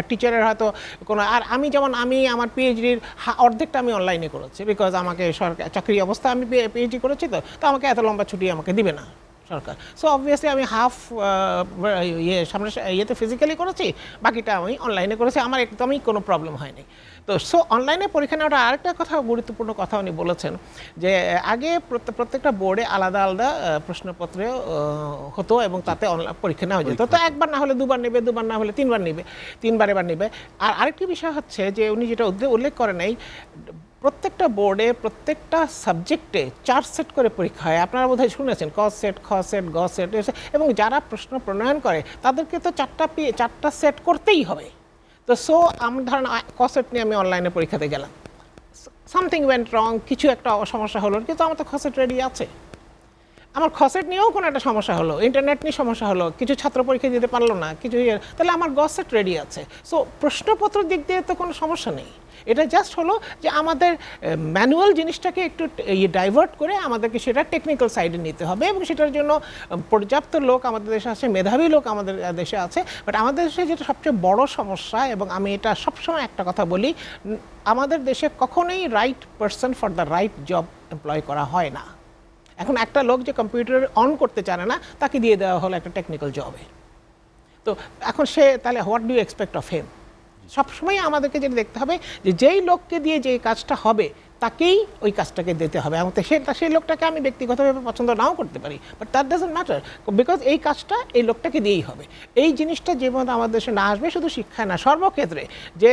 S3: টিচারের হয়তো কোনো, আর আমি যেমন আমার পিএইচডির অর্ধেকটা আমি অনলাইনে করেছি, বিকজ আমাকে সরকার চাকরি অবস্থা, আমি পিএইচডি করেছি, তো আমাকে এত লম্বা ছুটি আমাকে দিবে না সরকার। সো অবভিয়াসলি আমি হাফ ইয়েতে ফিজিক্যালি করেছি, বাকিটা আমি অনলাইনে করেছি, আমার একদমই কোনো প্রবলেম হয়নি। তো অনলাইনে পরীক্ষা নেওয়াটা আরেকটা কথা, গুরুত্বপূর্ণ কথা উনি বলেছেন, যে আগে প্রত্যেকটা বোর্ডে আলাদা আলাদা প্রশ্নপত্র হতো এবং তাতে পরীক্ষা নেওয়া যেত। তো একবার না হলে 2বার নেবে, 2বার না হলে 3বার নেবে, 3বার এবার নেবে। আর আরেকটি বিষয় হচ্ছে যে উনি যেটা উল্লেখ করেন, এই প্রত্যেকটা বোর্ডে প্রত্যেকটা সাবজেক্টে 4 সেট করে পরীক্ষা হয়। আপনারা বোধহয় শুনেছেন, ক সেট, খ সেট, গ সেট। এবং যারা প্রশ্ন প্রণয়ন করে তাদেরকে তো 4টা সেট করতেই হবে। তো আমার ধরেন ক সেট নিয়ে আমি অনলাইনে পরীক্ষাতে গেলাম, সামথিং ওয়েন্ট রং, কিছু একটা সমস্যা হলো, কিন্তু আমার তো খ সেট রেডি আছে। আমার খ সেট নিয়েও কোনো একটা সমস্যা হলো, ইন্টারনেট নিয়ে সমস্যা হলো, কিছু ছাত্র পরীক্ষা দিতে পারলো না, কিছু, তাহলে আমার গ সেট রেডি আছে। সো প্রশ্নপত্র দিক দিয়ে তো কোনো সমস্যা নেই। এটা জাস্ট হলো যে আমাদের ম্যানুয়াল জিনিসটাকে একটু ডাইভার্ট করে আমাদেরকে সেটা টেকনিক্যাল সাইডে নিতে হবে, এবং সেটার জন্য পর্যাপ্ত লোক আমাদের দেশে আছে, মেধাবী লোক আমাদের দেশে আছে। বাট আমাদের দেশে যেটা সবচেয়ে বড় সমস্যা, এবং আমি এটা সবসময় একটা কথা বলি, আমাদের দেশে কখনোই right person for the right job employ করা হয় না। এখন একটা লোক যে কম্পিউটার অন করতে জানে না, তাকে দিয়ে দেওয়া হলো একটা টেকনিক্যাল জবে। তো এখন সে তাহলে what do you expect of him? সবসময় আমাদেরকে যেটা দেখতে হবে যে যেই লোককে দিয়ে যেই কাজটা হবে তাকেই ওই কাজটাকে দিতে হবে। এবং সেই লোকটাকে আমি ব্যক্তিগতভাবে পছন্দ নাও করতে পারি, but that doesn't matter, because এই কাজটা এই লোকটাকে দিয়েই হবে। এই জিনিসটা যে পর্যন্ত আমাদের দেশে না আসবে, শুধু শিক্ষা না, সর্বক্ষেত্রে, যে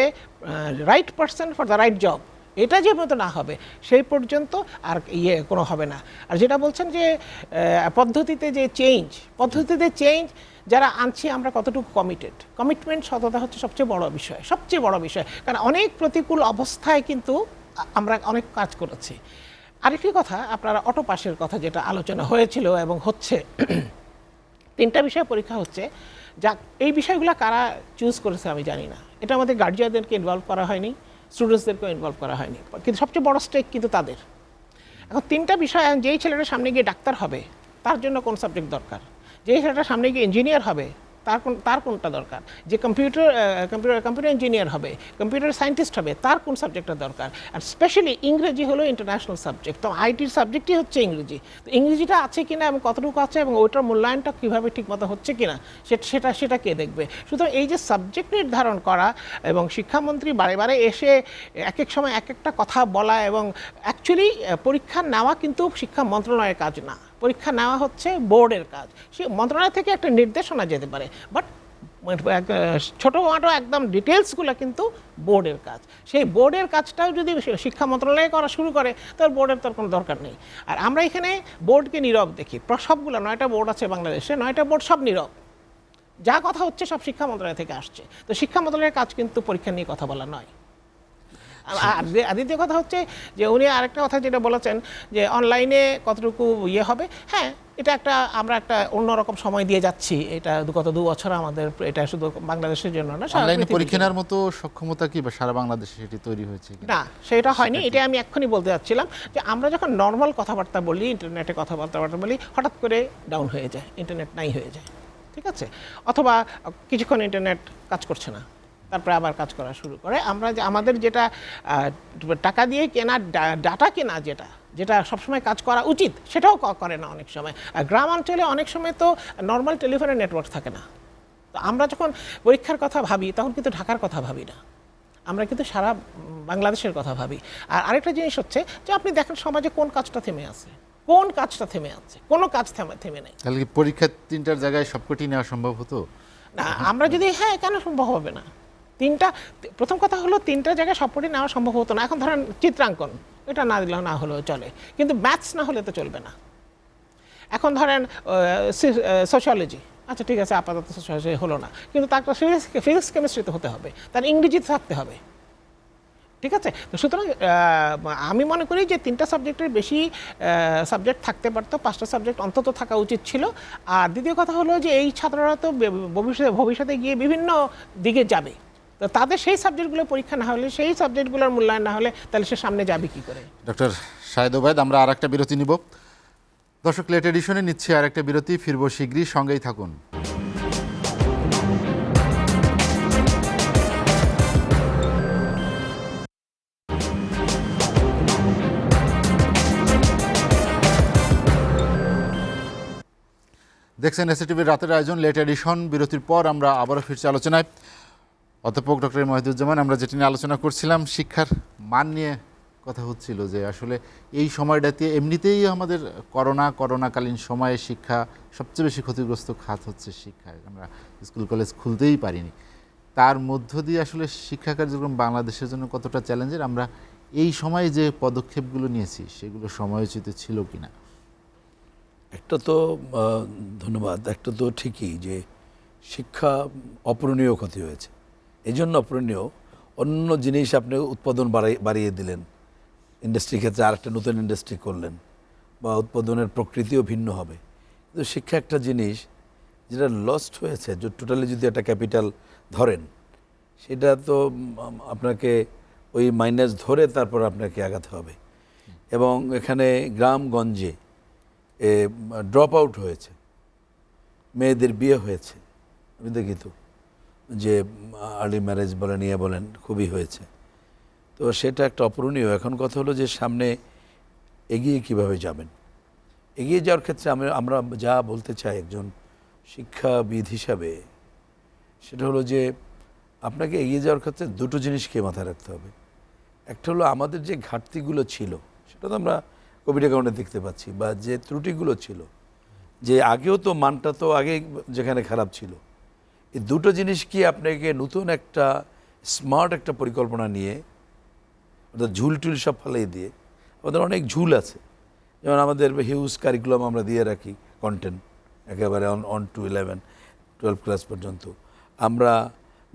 S3: right person for the right job, এটা যে পর্যন্ত না হবে সেই পর্যন্ত আর কোনো হবে না। আর যেটা বলছেন যে পদ্ধতিতে চেঞ্জ যারা আনছি আমরা কতটুকু কমিটমেন্ট, সততা হচ্ছে সবচেয়ে বড় বিষয়। কারণ অনেক প্রতিকূল অবস্থায় কিন্তু আমরা অনেক কাজ করেছি। আরেকটি কথা, আপনারা অটো পাসের কথা যেটা আলোচনা হয়েছিল এবং হচ্ছে, 3টা বিষয় পরীক্ষা হচ্ছে। এই বিষয়গুলো কারা চুজ করেছে আমি জানি না, এটা আমাদের গার্জিয়ানদেরকে ইনভলভ করা হয়নি, স্টুডেন্টসদেরকেও ইনভলভ করা হয়নি, কিন্তু সবচেয়ে বড় স্টেক কিন্তু তাদের। এখন 3টা বিষয়, যেই ছেলেটার সামনে গিয়ে ডাক্তার হবে তার জন্য কোন সাবজেক্ট দরকার, যেই ছেলেটার সামনে গিয়ে ইঞ্জিনিয়ার হবে তার কোনটা দরকার, যে কম্পিউটার ইঞ্জিনিয়ার হবে, কম্পিউটার সায়েন্টিস্ট হবে, তার কোন সাবজেক্টটা দরকার। আর স্পেশালি ইংরেজি হলো ইন্টারন্যাশনাল সাবজেক্ট, তো আইটির সাবজেক্টই হচ্ছে ইংরেজি। তো ইংরেজিটা আছে কিনা এবং কতটুকু আছে এবং ওইটার মূল্যায়নটা কীভাবে ঠিকমতো হচ্ছে কিনা সেটা কে দেখবে। সুতরাং এই যে সাবজেক্ট নির্ধারণ করা, এবং শিক্ষামন্ত্রী বারে এসে এক এক সময় এক একটা কথা বলা, এবং অ্যাকচুয়ালি পরীক্ষা নেওয়া কিন্তু শিক্ষা মন্ত্রণালয়ের কাজ না, পরীক্ষা নেওয়া হচ্ছে বোর্ডের কাজ। সে মন্ত্রণালয় থেকে একটা নির্দেশনা যেতে পারে, বাট ছোটোখাটো একদম ডিটেলসগুলো কিন্তু বোর্ডের কাজ। সেই বোর্ডের কাজটাও যদি শিক্ষা মন্ত্রণালয় করা শুরু করে তার বোর্ডের তার কোনো দরকার নেই। আর আমরা এখানে বোর্ডকে নীরব দেখি। সবগুলো 9টা বোর্ড আছে বাংলাদেশে, 9টা বোর্ড সব নীরব, যা কথা হচ্ছে সব শিক্ষা মন্ত্রণালয় থেকে আসছে। তো শিক্ষা মন্ত্রণালয়ের কাজ কিন্তু পরীক্ষা নিয়ে কথা বলা নয়। আর দ্বিতীয় কথা হচ্ছে যে উনি আরেকটা কথা যেটা বলেছেন যে অনলাইনে কতটুকু ইয়ে হবে, হ্যাঁ এটা আমরা একটা অন্যরকম সময় দিয়ে যাচ্ছি। এটা গত 2 বছর আমাদের, এটা শুধু বাংলাদেশের জন্য না,
S1: অনলাইনে পরীক্ষা নেওয়ার মতো সক্ষমতা কি বা সারা বাংলাদেশে সেটি তৈরি হয়েছে
S3: না, সেটা হয়নি। এটা আমি এক্ষুনি বলতে যাচ্ছিলাম যে আমরা যখন নর্মাল কথাবার্তা বলি, ইন্টারনেটে কথাবার্তা বলি, হঠাৎ করে ডাউন হয়ে যায়, ইন্টারনেট নাই হয়ে যায়, ঠিক আছে, অথবা কিছুক্ষণ ইন্টারনেট কাজ করছে না, তারপরে আবার কাজ করা শুরু করে। আমরা আমাদের যেটা টাকা দিয়ে কেনা ডাটা কেনা যেটা সবসময় কাজ করা উচিত সেটাও করে না অনেক সময়। আর গ্রাম অঞ্চলে অনেক সময় তো নর্মাল টেলিফোনের নেটওয়ার্ক থাকে না। তো আমরা যখন পরীক্ষার কথা ভাবি তখন কিন্তু ঢাকার কথা ভাবি না, আমরা কিন্তু সারা বাংলাদেশের কথা ভাবি। আর আরেকটা জিনিস হচ্ছে যে আপনি দেখেন সমাজে কোন কাজটা থেমে আছে, কোনো কাজ থেমে নেই।
S1: তাহলে কি পরীক্ষা 3টার জায়গায় সবকটি নেওয়া সম্ভব হতো
S3: না? আমরা যদি কেন সম্ভব হবে না? প্রথম কথা হলো 3টা জায়গায় সবকটি নেওয়া সম্ভব হতো না। এখন ধরেন চিত্রাঙ্কন, এটা না দিলেও না হলেও চলে, কিন্তু ম্যাথস না হলে তো চলবে না। এখন ধরেন সোশিওলজি, আচ্ছা ঠিক আছে, আপাতত সোশিওলজি হলো না, কিন্তু তার ফিজিক্স কেমিস্ট্রিতে হতে হবে, তার ইংরেজিতে থাকতে হবে, ঠিক আছে। তো সুতরাং আমি মনে করি যে 3টা সাবজেক্টের বেশি সাবজেক্ট থাকতে পারতো, 5টা সাবজেক্ট অন্তত থাকা উচিত ছিল। আর দ্বিতীয় কথা হলো যে এই ছাত্ররা তো ভবিষ্যতে গিয়ে বিভিন্ন দিকে যাবে, তো তাদের সেই সাবজেক্টগুলো পরীক্ষা না হলে, সেই সাবজেক্টগুলোর মূল্যায়ন না হলে, তাহলে সে সামনে যাবে কি করে?
S1: ডক্টর শাহেদ ওবায়দ, আমরা আর একটা বিরতি নিব। দর্শক, লেট এডিশনে নিচ্ছি আর একটা বিরতি, ফিরবো শীঘ্রই, সঙ্গেই থাকুন। দেখছেন এসএটিভির রাতের আয়োজন লেট এডিশন। বিরতির পর আমরা আবারও ফিরছি আলোচনায়। অধ্যাপক ডক্টর মহিদুজ্জামান, আমরা যেটি নিয়ে আলোচনা করছিলাম, শিক্ষার মান নিয়ে কথা হচ্ছিল যে আসলে এই সময়টাতে এমনিতেই আমাদের করোনাকালীন সময়ে শিক্ষা সবচেয়ে বেশি ক্ষতিগ্রস্ত খাত হচ্ছে শিক্ষা। আমরা স্কুল কলেজ খুলতেই পারিনি, তার মধ্য দিয়ে আসলে শিক্ষা কার্যক্রম বাংলাদেশের জন্য কতটা চ্যালেঞ্জের, আমরা এই সময়ে যে পদক্ষেপগুলো নিয়েছি সেগুলো সময়োচিত ছিল কিনা?
S2: একটা তো ধন্যবাদ। একটা তো ঠিকই যে শিক্ষা অপূরণীয় ক্ষতি হয়েছে, এই জন্য অপূরণীয়। অন্য জিনিস আপনি উৎপাদন বাড়িয়ে দিলেন, ইন্ডাস্ট্রির ক্ষেত্রে আরেকটা নতুন ইন্ডাস্ট্রি করলেন, বা উৎপাদনের প্রকৃতিও ভিন্ন হবে। কিন্তু শিক্ষা একটা জিনিস যেটা লস্ট হয়েছে, যে টোটালি যদি একটা ক্যাপিটাল ধরেন, সেটা তো আপনাকে ওই মাইনাস ধরে তারপর আপনাকে আগাতে হবে। এবং এখানে গ্রামগঞ্জে ড্রপ আউট হয়েছে, মেয়েদের বিয়ে হয়েছে, আমি দেখি তো যে আর্লি ম্যারেজ বলেন, ইয়ে বলেন, খুবই হয়েছে। তো সেটা একটা অপূরণীয়। এখন কথা হলো যে সামনে এগিয়ে কিভাবে যাবেন। এগিয়ে যাওয়ার ক্ষেত্রে আমরা যা বলতে চাই একজন শিক্ষাবিদ হিসাবে, সেটা হলো যে আপনাকে এগিয়ে যাওয়ার ক্ষেত্রে দুটো জিনিসকে মাথায় রাখতে হবে। একটা হলো আমাদের যে ঘাটতিগুলো ছিল, সেটা তো আমরা কোভিডের কারণে দেখতে পাচ্ছি, বা যে ত্রুটিগুলো ছিল, যে আগেও তো মানটা তো আগে যেখানে খারাপ ছিল, এই দুটো জিনিস কি আপনাকে নতুন একটা স্মার্ট একটা পরিকল্পনা নিয়ে, অর্থাৎ ঝুল সব ফালিয়ে দিয়ে, আমাদের অনেক ঝুল আছে, যেমন আমাদের হিউজ কারিকুলাম আমরা দিয়ে রাখি, কন্টেন্ট একেবারে অন টু 11-12 ক্লাস পর্যন্ত। আমরা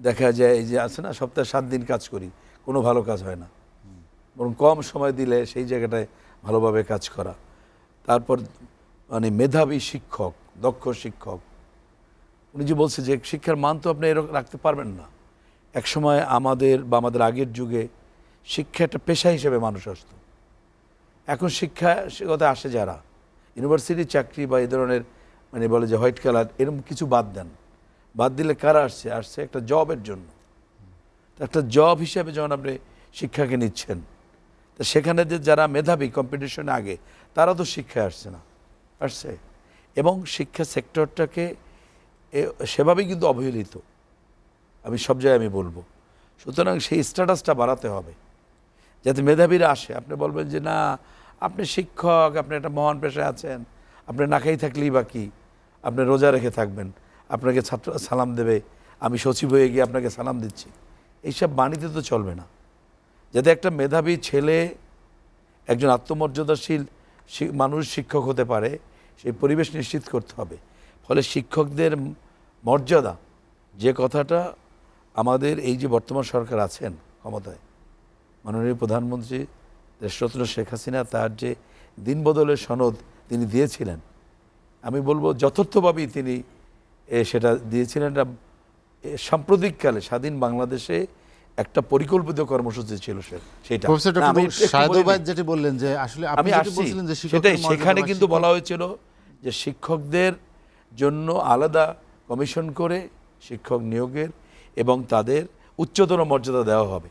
S2: দেখা যায় এই যে আছে না, সপ্তাহে 7 দিন কাজ করি, কোনো ভালো কাজ হয় না, বরং কম সময় দিলে সেই জায়গাটায় ভালোভাবে কাজ করা। তারপর মানে মেধাবী শিক্ষক, দক্ষ শিক্ষক, উনি যে বলছে যে শিক্ষার মান তো আপনি এরকম রাখতে পারবেন না। একসময় আমাদের বা আমাদের আগের যুগে শিক্ষা একটা পেশা হিসেবে মানুষ আসতো। এখন শিক্ষা কথা আসে যারা ইউনিভার্সিটি চাকরি বা এই ধরনের মানে বলে যে হোয়াইট কালার, এরকম কিছু বাদ দেন, বাদ দিলে কারা আসছে একটা জবের জন্য। একটা জব হিসেবে যখন আপনি শিক্ষাকে নিচ্ছেন, তা সেখানে যে যারা মেধাবী কম্পিটিশনে আগে, তারা তো শিক্ষায় আসছে এবং শিক্ষা সেক্টরটাকে সেভাবেই কিন্তু অবহেলিত, আমি সব জায়গায় আমি বলবো। সুতরাং সেই স্ট্যাটাসটা বাড়াতে হবে যাতে মেধাবীরা আসে। আপনি বলবেন যে না, আপনি শিক্ষক, আপনি একটা মহান পেশায় আছেন, আপনি না খাই থাকলেই বা কি, আপনি রোজা রেখে থাকবেন, আপনাকে ছাত্র সালাম দেবে, আমি সচিব হয়ে গিয়ে আপনাকে সালাম দিচ্ছি, এইসব বাণীতে তো চলবে না। যাতে একটা মেধাবী ছেলে একজন আত্মমর্যাদাশীল মানুষ শিক্ষক হতে পারে, সেই পরিবেশ নিশ্চিত করতে হবে। ফলে শিক্ষকদের মর্যাদা, যে কথাটা আমাদের এই যে বর্তমান সরকার আছেন ক্ষমতায়, মাননীয় প্রধানমন্ত্রী দেশরত্ন শেখ হাসিনা তার যে দিন বদলের সনদ তিনি দিয়েছিলেন, আমি বলবো যথার্থভাবেই তিনি সেটা দিয়েছিলেন। সাম্প্রতিককালে স্বাধীন বাংলাদেশে একটা পরিকল্পিত কর্মসূচি ছিল সেটা।
S1: প্রফেসর ডক্টর শাহেদ যেটি বললেন যে আসলে
S2: আমি আসছি সেটাই, সেখানে কিন্তু বলা হয়েছিল যে শিক্ষকদের জন্য আলাদা কমিশন করে শিক্ষক নিয়োগের এবং তাদের উচ্চতর মর্যাদা দেওয়া হবে।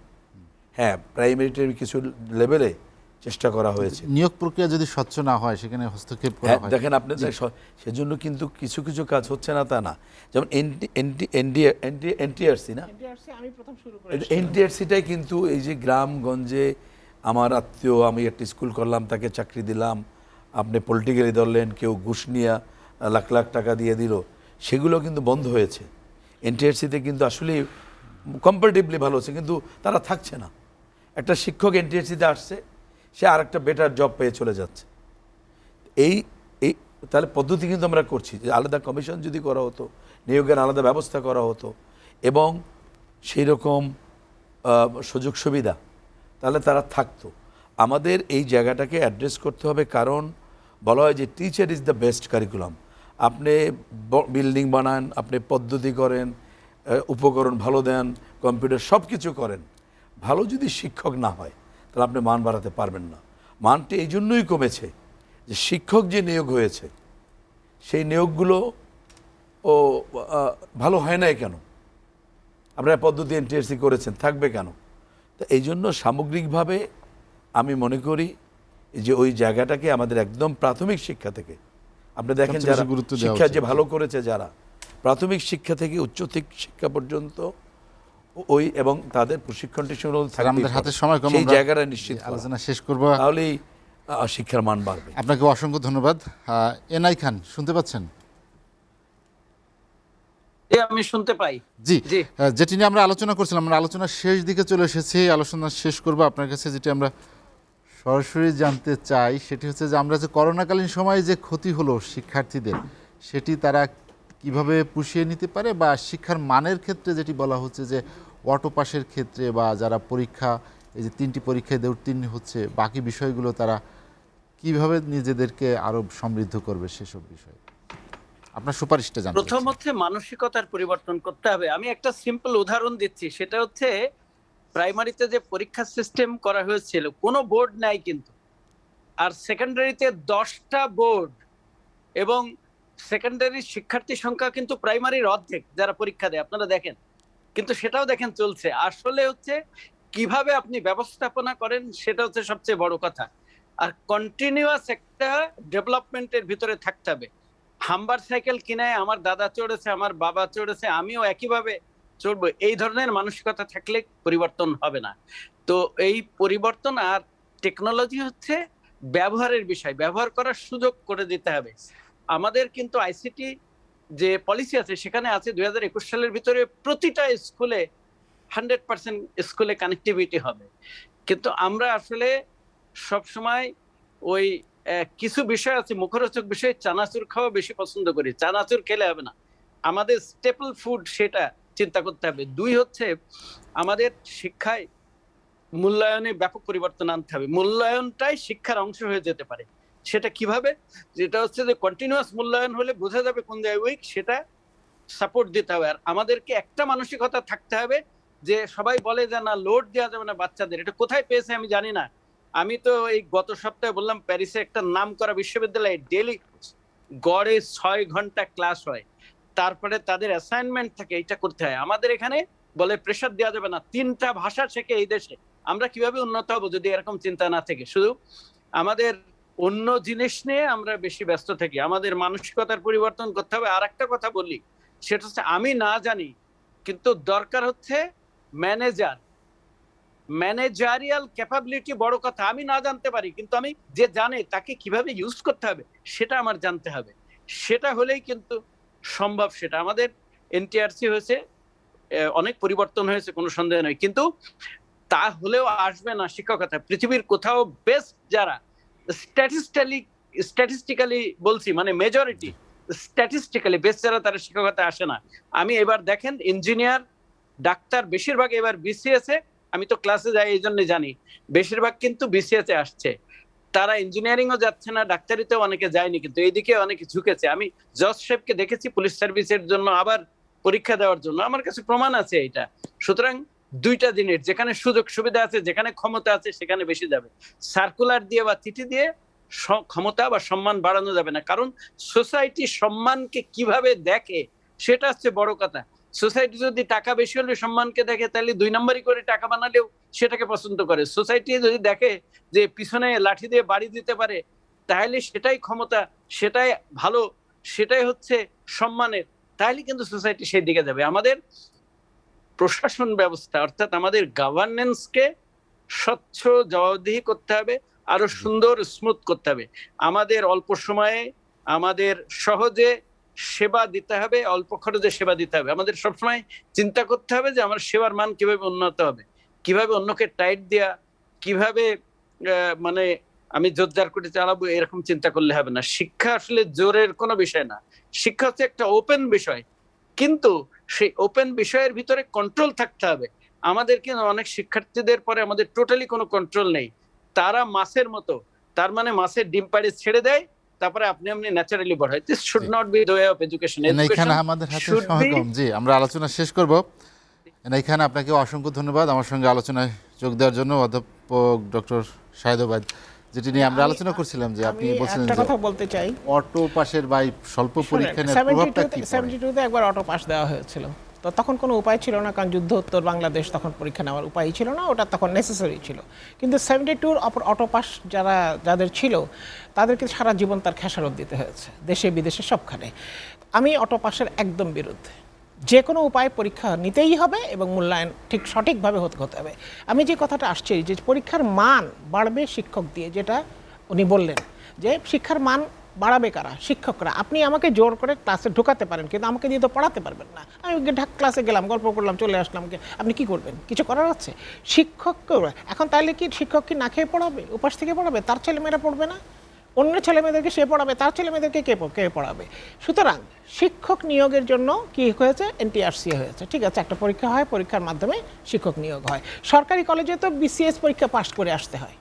S2: হ্যাঁ, প্রাইমারিটির কিছু লেভেলে চেষ্টা করা হয়েছে।
S1: নিয়োগ প্রক্রিয়া যদি স্বচ্ছ না হয় সেখানে হস্তক্ষেপ করা হয়।
S2: দেখেন আপনি, সেজন্য কিন্তু কিছু কিছু কাজ হচ্ছে না তা না। যেমন এনটিআরসি না, এনটিআরসিটাই কিন্তু এই যে গ্রামগঞ্জে আমার আত্মীয়, আমি একটা স্কুল করলাম, তাকে চাকরি দিলাম, আপনি পলিটিক্যালি ধরলেন, কেউ ঘুষ নিয়ে লাখ লাখ টাকা দিয়ে দিল, সেগুলো কিন্তু বন্ধ হয়েছে। এনটিআরসিতে কিন্তু আসলে কম্পারেটিভলি ভালো হচ্ছে, কিন্তু তারা থাকছে না। একটা শিক্ষক এনটিআরসিতে আসছে, সে আর একটা বেটার জব পেয়ে চলে যাচ্ছে। এই এই তাহলে পদ্ধতি কিন্তু আমরা করছি যে আলাদা কমিশন যদি করা হতো, নিয়োগের আলাদা ব্যবস্থা করা হতো এবং সেই রকম সুযোগ সুবিধা, তাহলে তারা থাকতো। আমাদের এই জায়গাটাকে অ্যাড্রেস করতে হবে, কারণ বলা হয় যে teacher is the best curriculum. আপনি বিল্ডিং বানান, আপনি পদ্ধতি করেন, উপকরণ ভালো দেন, কম্পিউটার সব কিছু করেন, ভালো যদি শিক্ষক না হয় তাহলে আপনি মান বাড়াতে পারবেন না। মানটি এই জন্যই কমেছে যে শিক্ষক যে নিয়োগ হয়েছে সেই নিয়োগগুলো ভালো হয় নাই কেন? আপনারা পদ্ধতি এনটিআরসি করেছেন, থাকবে কেন? তো এই জন্য সামগ্রিকভাবে আমি মনে করি যে ওই জায়গাটাকে আমাদের একদম প্রাথমিক শিক্ষা থেকে, আপনি দেখেন যারা শিক্ষা যে ভালো করেছে, যারা প্রাথমিক শিক্ষা থেকে উচ্চ শিক্ষা পর্যন্ত ওই এবং তাদের প্রশিক্ষণ
S1: আমাদের হাতে সময় কম,
S2: সেই জায়গাটা নিশ্চিত
S1: আলোচনা শেষ করবো,
S2: তাহলেই শিক্ষার মান বাড়বে।
S1: আপনাকে অসংখ্য ধন্যবাদ। এনআই খান, শুনতে পাচ্ছেন?
S4: আমি শুনতে পাই।
S1: জি, যেটি নিয়ে আমরা আলোচনা করছিলাম, আমরা আলোচনার শেষ দিকে চলে এসেছি। আলোচনা শেষ করব আপনার কাছে যেটি আমরা সরাসরি জানতে চাই সেটি হচ্ছে যে আমরা যে করোনাকালীন সময়ে যে ক্ষতি হলো শিক্ষার্থীদের, সেটি তারা কিভাবে পুষিয়ে নিতে পারে, বা শিক্ষার মানের ক্ষেত্রে যেটি বলা হচ্ছে যে অটো পাসের ক্ষেত্রে বা যারা পরীক্ষা, এই যে 3টি পরীক্ষায় উত্তীর্ণ হচ্ছে, বাকি বিষয়গুলো তারা কিভাবে নিজেদেরকে আরো সমৃদ্ধ করবে, সেসব বিষয় আপনার সুপারিশটা জানতে।
S4: প্রথম হচ্ছে মানসিকতার পরিবর্তন করতে হবে। আমি একটা সিম্পল উদাহরণ দিচ্ছি, সেটা হচ্ছে প্রাইমারিতে যে পরীক্ষা সিস্টেম করা হয়েছিল, কোনো বোর্ড নাই কিন্তু, আর সেকেন্ডারিতে 10টা বোর্ড, এবং সেকেন্ডারি শিক্ষার্থী সংখ্যা কিন্তু প্রাইমারির অর্ধেক যারা পরীক্ষা দেয়, আপনারা দেখেন। কিন্তু সেটাও দেখেন চলছে। আসলে হচ্ছে কিভাবে আপনি ব্যবস্থাপনা করেন, সেটা হচ্ছে সবচেয়ে বড় কথা। আর কন্টিনিউয়াস একটা ডেভেলপমেন্টের ভিতরে থাকতে হবে। হাম্বার সাইকেল কিনে আমার দাদা চড়েছে, আমার বাবা চড়েছে, আমিও একইভাবে চড়বো, এই ধরনের মানসিকতা থাকলে পরিবর্তন হবে না। তো এই পরিবর্তন, আর টেকনোলজি হচ্ছে ব্যবহারের বিষয়, ব্যবহার করার সুযোগ করে দিতে হবে। আমাদের কিন্তু আইসিটি যে পলিসি আছে সেখানে আছে 2021 সালের ভিতরে প্রতিটা স্কুলে 100% স্কুলে কানেক্টিভিটি হবে। কিন্তু আমরা আসলে সবসময় ওই কিছু বিষয় আছে, মুখরোচক বিষয়, চানাচুর খাওয়া বেশি পছন্দ করি। চানাচুর খেলে হবে না, আমাদের স্টেপল ফুড সেটা চিন্তা করতে হবে। 2 হচ্ছে আমাদের শিক্ষায় মূল্যায়নে ব্যাপক পরিবর্তন আনতে হবে। মূল্যায়নটাই শিক্ষার অংশ হয়ে যেতে পারে। সেটা কিভাবে? যেটা হচ্ছে যে কন্টিনিউয়াস মূল্যায়ন হলে বোঝা যাবে কোন জায়গায় উইক, সেটা সাপোর্ট দিতে হবে। আর আমাদেরকে একটা মানসিকতা থাকতে হবে যে সবাই বলে যে না, লোড দেওয়া যাবে না বাচ্চাদের, এটা কোথায় পেয়েছে আমি জানি না। আমি তো এই গত সপ্তাহে বললাম, প্যারিসে একটা নাম করা বিশ্ববিদ্যালয়ে ডেইলি গড়ে 6 ঘন্টা ক্লাস হয়, তারপরে তাদের অ্যাসাইনমেন্ট থাকে, এটা করতে হয়। আমাদের এখানে বলে প্রেশার দেওয়া যাবে না, 3টা ভাষা শেখে এই দেশে। আমরা কিভাবে উন্নত হব যদি এরকম চিন্তা না থেকে শুধু আমাদের অন্য জিনিস নিয়ে আমরা বেশি ব্যস্ত থাকি? আমাদের মানসিকতার পরিবর্তন করতে হবে। আর একটা কথা বলি, সেটা হচ্ছে আমি না জানি, কিন্তু দরকার হচ্ছে ম্যানেজারিয়াল ক্যাপাবিলিটি বড় কথা। আমি না জানতে পারি, কিন্তু আমি যে জানে তাকে কিভাবে ইউজ করতে হবে সেটা আমার জানতে হবে। সেটা হলেই কিন্তু সম্ভব। সেটা আমাদের এনটিআরসি হয়েছে অনেক পরিবর্তন হয়েছে, কোনো সন্দেহ নেই, কিন্তু তা হলেও আসবে না শিক্ষকতা। পৃথিবীর কোথাও বেস্ট যারা স্ট্যাটিস্টিক্যালি বলছি, মানে মেজরিটি স্ট্যাটিস্টিক্যালি বেস্ট যারা, তারা শিক্ষকতা আসে না। আমি এবার দেখেন ইঞ্জিনিয়ার, ডাক্তার বেশিরভাগ এবার বিসিএস এ, আমি তো ক্লাসে যাই এই জন্য জানি, বেশিরভাগ কিন্তু বিসিএস এ আসছে। তারা ইঞ্জিনিয়ারিং ও যাচ্ছে না, ডাক্তারিতেও অনেকে যায়নি, কিন্তু এইদিকে অনেকে ঝুঁকেছে। আমি জজ সাহেবকে দেখেছি পুলিশ সার্ভিসের জন্য আবার পরীক্ষা দেওয়ার জন্য, আমার কাছে প্রমাণ আছে এটা। সুতরাং দুইটা জিনিস, যেখানে সুযোগ সুবিধা আছে, যেখানে ক্ষমতা আছে, সেখানে বেশি যাবে। সার্কুলার দিয়ে বা চিঠি দিয়ে ক্ষমতা বা সম্মান বাড়ানো যাবে না, কারণ সোসাইটি সম্মানকে কিভাবে দেখে সেটা হচ্ছে বড় কথা। সোসাইটি যদি টাকা বেশি হলে সম্মানকে দেখে, তাহলে 2 নম্বরই করে টাকা বানালেও সেটাকে পছন্দ করে। সোসাইটি যদি দেখে যে পিছনে লাঠি দিয়ে বাড়ি দিতে পারে, তাহলে সেটাই ক্ষমতা, সেটাই ভালো, সেটাই হচ্ছে সম্মানের, তাহলে কিন্তু সোসাইটি সেই দিকে যাবে। আমাদের প্রশাসন ব্যবস্থা, অর্থাৎ আমাদের গভর্নেন্সকে স্বচ্ছ, জবাবদিহি করতে হবে, আরো সুন্দর স্মুথ করতে হবে। আমাদের অল্প সময়ে, আমাদের সহজে সেবা দিতে হবে, অল্প খরচে সেবা দিতে হবে। আমাদের সবসময় চিন্তা করতে হবে যে আমার সেবার মান কিভাবে উন্নত হবে, কিভাবে অন্যকে টাইট দেয়া, কিভাবে মানে আমি জোরদার করে চালাবো, এরকম চিন্তা করলে হবে না। শিক্ষা আসলে জোরের কোনো বিষয় না, শিক্ষা হচ্ছে একটা ওপেন বিষয়, কিন্তু সেই ওপেন বিষয়ের ভিতরে কন্ট্রোল থাকতে হবে। আমাদের কিন্তু অনেক শিক্ষার্থীদের পরে আমাদের টোটালি কোনো কন্ট্রোল নেই, তারা মাছের মতো, তার মানে মাছের ডিম পাড়ে ছেড়ে দেয়, তারপরে আপনি ন্যাচারালি বড় হয়। This should not be the way of education.
S1: এখানে আমাদের হাতে সময় কম, জি আমরা আলোচনা শেষ করব। এখানে আপনাকে অসংখ্য ধন্যবাদ আমার সঙ্গে আলোচনায় যোগ দেওয়ার জন্য, অধ্যাপক ডক্টর শাহেদ ওবায়দ। যেটি নিয়ে আমরা আলোচনা করছিলাম যে আপনি বলছিলেন
S3: একটা কথা বলতে চাই,
S1: অটো পাসের বা স্বল্প পরীক্ষা নিয়ে প্রভাবটা কি?
S3: 72 তে একবার অটো পাস দেওয়া হয়েছিল, তো তখন কোনো উপায় ছিল না, কারণ যুদ্ধোত্তর বাংলাদেশ, তখন পরীক্ষা নেওয়ার উপায় ছিল না, ওটা তখন নেসেসারি ছিল। কিন্তু 72 অটো পাস যাদের ছিল তাদেরকে সারা জীবন তার খেসারত দিতে হয়েছে, দেশে বিদেশে সবখানে। আমি অটো পাসের একদম বিরুদ্ধে। যে কোনো উপায় পরীক্ষা নিতেই হবে এবং মূল্যায়ন ঠিক সঠিকভাবে হতে হবে। আমি যে কথাটা আসছি, যে পরীক্ষার মান বাড়বে শিক্ষক দিয়ে, যেটা উনি বললেন যে শিক্ষার মান বাড়াবে কারা? শিক্ষকরা। আপনি আমাকে জোর করে ক্লাসে ঢোকাতে পারেন, কিন্তু আমাকে দিয়ে তো পড়াতে পারবেন না। আমি ক্লাসে গেলাম, গল্প করলাম, চলে আসলাম, আপনি কি করবেন? কিছু করার আছে? শিক্ষককে এখন তাহলে কি শিক্ষক কি না খেয়ে পড়াবে, উপাস থেকে পড়াবে? তার ছেলেমেয়েরা পড়বে না? অন্য ছেলেমেয়েদেরকে সে পড়াবে, তার ছেলেমেয়েদেরকে কে পড়াবে? সুতরাং শিক্ষক নিয়োগের জন্য কি হয়েছে? এনটিআরসি হয়েছে, ঠিক আছে, একটা পরীক্ষা হয়, পরীক্ষার মাধ্যমে শিক্ষক নিয়োগ হয়। সরকারি কলেজে তো বিসিএস পরীক্ষা পাস করে আসতে হয়,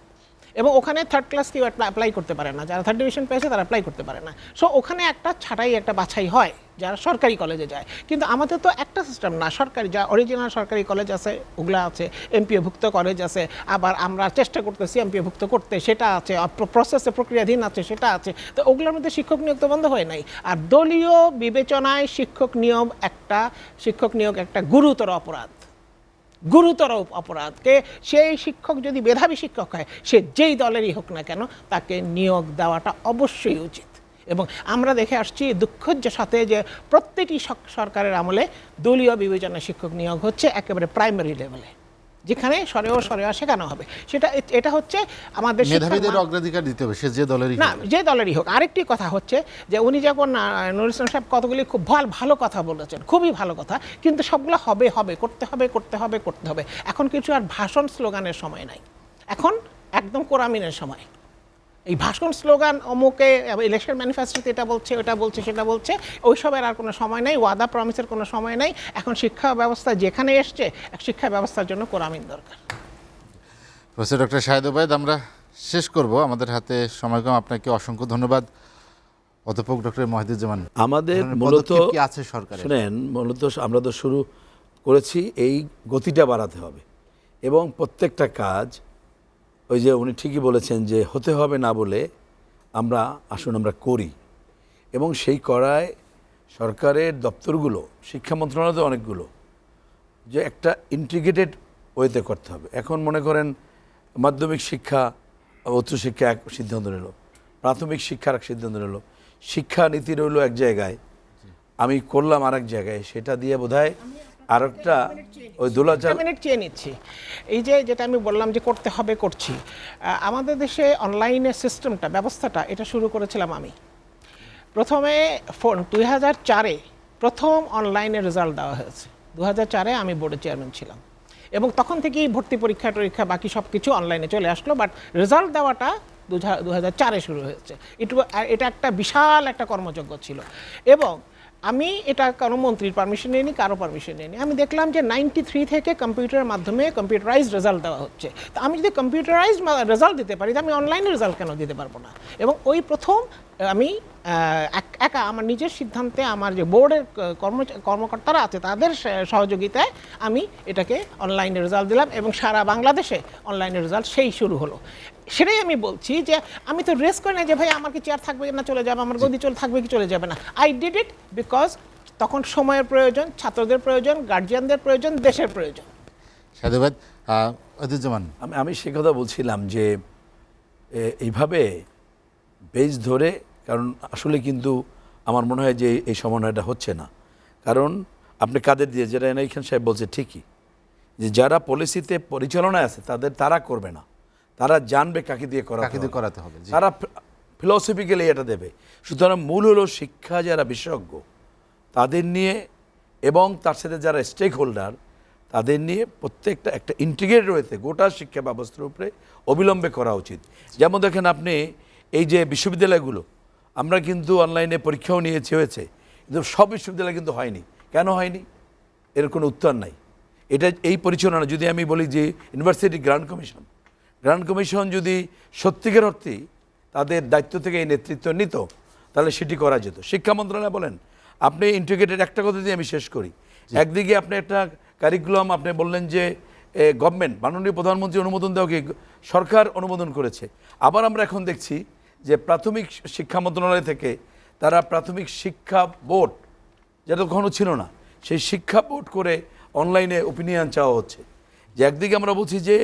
S3: এবং ওখানে থার্ড ক্লাস কেউ অ্যাপ্লাই করতে পারে না, যারা থার্ড ডিভিশন পেয়েছে তারা অ্যাপ্লাই করতে পারে না। সো ওখানে একটা ছাঁটাই, একটা বাছাই হয় যারা সরকারি কলেজে যায়। কিন্তু আমাদের তো একটা সিস্টেম না, সরকারি যা অরিজিনাল সরকারি কলেজ আছে ওগুলো আছে, এমপিওভুক্ত কলেজ আছে, আবার আমরা চেষ্টা করতেছি এমপিওভুক্ত করতে, সেটা আছে, প্রসেসে প্রক্রিয়াধীন আছে, সেটা আছে। তো ওগুলোর মধ্যে শিক্ষক নিয়োগ তো বন্ধ হয় নাই। আর দলীয় বিবেচনায় শিক্ষক নিয়োগ একটা গুরুতর অপরাধ, গুরুতর অপরাধকে সেই শিক্ষক যদি মেধাবী শিক্ষক হয়, সে যেই দলেরই হোক না কেন, তাকে নিয়োগ দেওয়াটা অবশ্যই উচিত। এবং আমরা দেখে আসছি দুঃখের সাথে যে প্রত্যেকটি সরকারের আমলে দলীয় বিবেচনায় শিক্ষক নিয়োগ হচ্ছে একেবারে প্রাইমারি লেভেলে, যেখানে সরেও শেখানো হবে। এটা হচ্ছে আমাদের
S1: মেধাবীদের অগ্রাধিকার দিতে হবে, সে যে দলেরই
S3: না, যে দলেরই হোক। আরেকটি কথা হচ্ছে যে উনি যখন নুরুল ইসলাম সাহেব কতগুলি খুব ভালো কথা বলেছেন, খুবই ভালো কথা, কিন্তু সবগুলো করতে হবে। এখন কিছু আর ভাষণ স্লোগানের সময় নাই, এখন একদম কোরআমিনের সময়। এই ভাষণ স্লোগান, অমুকে ইলেকশন ম্যানিফেস্টোতে এটা বলছে, ওটা বলছে, সেটা বলছে, ওইসবের আর কোনো সময় নেই, ওয়াদা প্রমিসের কোনো সময় নেই। এখন শিক্ষা ব্যবস্থা যেখানে এসছে, শিক্ষা ব্যবস্থার জন্য কোরআমিন দরকার।
S1: প্রফেসর ডক্টর শাহেদ ওবায়দ, আমরা শেষ করব, আমাদের হাতে সময় কম। আপনাকে অসংখ্য ধন্যবাদ। অধ্যাপক ডক্টর মহিদুজ্জামান,
S2: আমাদের মূলত
S1: কি আছে সরকারের?
S2: শুনেন, মূলত আমরা তো শুরু করেছি, এই গতিটা বাড়াতে হবে এবং প্রত্যেকটা কাজ, ওই যে উনি ঠিকই বলেছেন যে হতে হবে না বলে আমরা করি, এবং সেই করায় সরকারের দপ্তরগুলো, শিক্ষা মন্ত্রণালয় অনেকগুলো, যে একটা ইন্টিগ্রেটেড ওয়েতে করতে হবে। এখন মনে করেন মাধ্যমিক শিক্ষা, উচ্চশিক্ষা এক সিদ্ধান্ত নিল, প্রাথমিক শিক্ষার এক সিদ্ধান্ত নিল, শিক্ষা নীতি রইল এক জায়গায়, আমি করলাম আর এক জায়গায়, সেটা দিয়ে বোধহয় আরেকটা ওই দোলাচাল
S3: চেয়ে নিচ্ছি। এই যেটা আমি বললাম যে করতে হবে, করছি। আমাদের দেশে অনলাইনের সিস্টেমটা, ব্যবস্থাটা, এটা শুরু করেছিলাম আমি। প্রথমে 2004-এ প্রথম অনলাইনে রেজাল্ট দেওয়া হয়েছে, 2004-এ আমি বোর্ডের চেয়ারম্যান ছিলাম, এবং তখন থেকেই ভর্তি পরীক্ষা টরীক্ষা বাকি সব কিছু অনলাইনে চলে আসলো, বাট রেজাল্ট দেওয়াটা 2004-এ শুরু হয়েছে। এটা একটা বিশাল একটা কর্মযজ্ঞ ছিল, এবং আমি এটা কোনো মন্ত্রীর পারমিশন নিইনি, কারো পারমিশন নিইনি। আমি দেখলাম যে 93 থেকে কম্পিউটারের মাধ্যমে কম্পিউটারাইজড রেজাল্ট দেওয়া হচ্ছে। তো আমি যদি কম্পিউটারাইজড রেজাল্ট দিতে পারি, তো আমি অনলাইনে রেজাল্ট কেন দিতে পারবো না? এবং ওই প্রথম আমি একা আমার নিজের সিদ্ধান্তে, আমার যে বোর্ডের কর্মকর্তারা আছে তাদের সহযোগিতায় আমি এটাকে অনলাইনে রেজাল্ট দিলাম, এবং সারা বাংলাদেশে অনলাইনে রেজাল্ট সেই শুরু হলো। সেটাই আমি বলছি যে আমি তো রেস করি না যে ভাই আমার কি চেয়ার থাকবে না চলে যাবে, আমার গদি থাকবে কি চলে যাবে না। আই ডিড ইট বিকজ তখন সময়ের প্রয়োজন, ছাত্রদের প্রয়োজন, গার্জিয়ানদের প্রয়োজন, দেশের প্রয়োজন।
S1: সাধুবাদ। আদিজ্জামান,
S2: আমি সে কথা বলছিলাম যে এইভাবে বেজ ধরে, কারণ আসলে কিন্তু আমার মনে হয় যে এই সমন্বয়টা হচ্ছে না। কারণ আপনি কাদের দিয়ে, যেটা এনায়ত খান সাহেব বলছে ঠিকই, যে যারা পলিসিতে পরিচালনায় আছে তারা করবে না, তারা জানবে কাকে দিয়ে
S1: করাতে হবে,
S2: তারা ফিলসফিক্যালি এটা দেবে। সুতরাং মূল হলো শিক্ষা যারা বিশেষজ্ঞ তাদের নিয়ে, এবং তার সাথে যারা স্টেক হোল্ডার তাদের নিয়ে প্রত্যেকটা একটা ইন্টিগ্রেটেড রয়েছে গোটা শিক্ষা ব্যবস্থার উপরে অবিলম্বে করা উচিত। যেমন দেখেন আপনি এই যে বিশ্ববিদ্যালয়গুলো, আমরা কিন্তু অনলাইনে পরীক্ষাও হয়েছে, কিন্তু সব বিশ্ববিদ্যালয় কিন্তু হয়নি। কেন হয়নি? এর কোনো উত্তর নাই। এটা এই পরিচালনা, যদি আমি বলি যে ইউনিভার্সিটি গ্রান্ট কমিশন যদি সত্যিকার অর্থেই তাদের দায়িত্ব থেকে এই নেতৃত্ব নিত, তাহলে সেটি করা যেত। শিক্ষা মন্ত্রণালয় বলেন, আপনি ইন্টিগ্রেটেড, একটা কথা দিয়ে আমি শেষ করি, একদিকে আপনি একটা কারিকুলাম আপনি বললেন যে গভর্নমেন্ট, মাননীয় প্রধানমন্ত্রী অনুমোদন দেওয়া, সরকার অনুমোদন করেছে। আবার আমরা এখন দেখছি যে প্রাথমিক শিক্ষা মন্ত্রণালয় থেকে তারা প্রাথমিক শিক্ষা বোর্ড, যেটা কখনো ছিল না, সেই শিক্ষা বোর্ড করে অনলাইনে ওপিনিয়ন চাওয়া হচ্ছে। যে একদিকে আমরা বলছি যে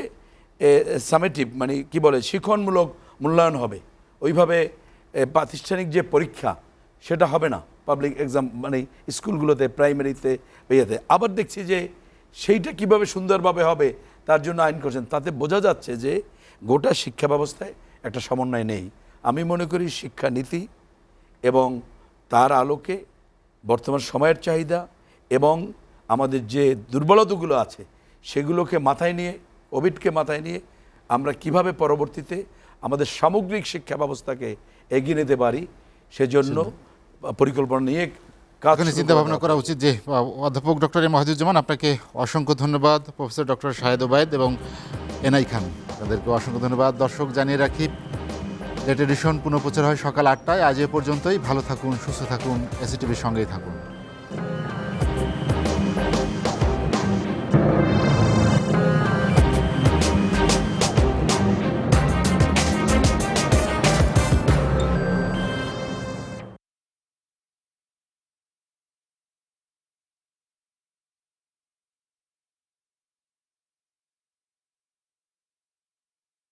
S2: সামেটিভ, মানে কি বলে, শিক্ষণমূলক মূল্যায়ন হবে, ওইভাবে প্রাতিষ্ঠানিক যে পরীক্ষা সেটা হবে না পাবলিক এক্সাম, মানে স্কুলগুলোতে, প্রাইমারিতে, ইয়েতে। আবার দেখছি যে সেইটা কিভাবে সুন্দরভাবে হবে তার জন্য আইন করছেন। তাতে বোঝা যাচ্ছে যে গোটা শিক্ষা ব্যবস্থায় একটা সমন্বয় নেই। আমি মনে করি শিক্ষানীতি এবং তার আলোকে বর্তমান সময়ের চাহিদা এবং আমাদের যে দুর্বলতাগুলো আছে সেগুলোকে মাথায় নিয়ে, কোভিডকে মাথায় নিয়ে আমরা কিভাবে পরবর্তীতে আমাদের সামগ্রিক শিক্ষা ব্যবস্থাকে এগিয়ে নিতে পারি সেজন্য পরিকল্পনা নিয়ে কাজ
S1: চিন্তা ভাবনা করা উচিত। যে অধ্যাপক ডক্টর এম ওয়াহিদুজ্জামান, আপনাকে অসংখ্য ধন্যবাদ। প্রফেসর ডক্টর শাহেদ ওবায়েদ এবং এনায়ত খান, তাদেরকে অসংখ্য ধন্যবাদ। দর্শক জানিয়ে রাখি, লেট এডিশন পুনঃপ্রচার হয় সকাল 8টায়। আজ এ পর্যন্তই। ভালো থাকুন, সুস্থ থাকুন, এসিটিভির সঙ্গেই থাকুন।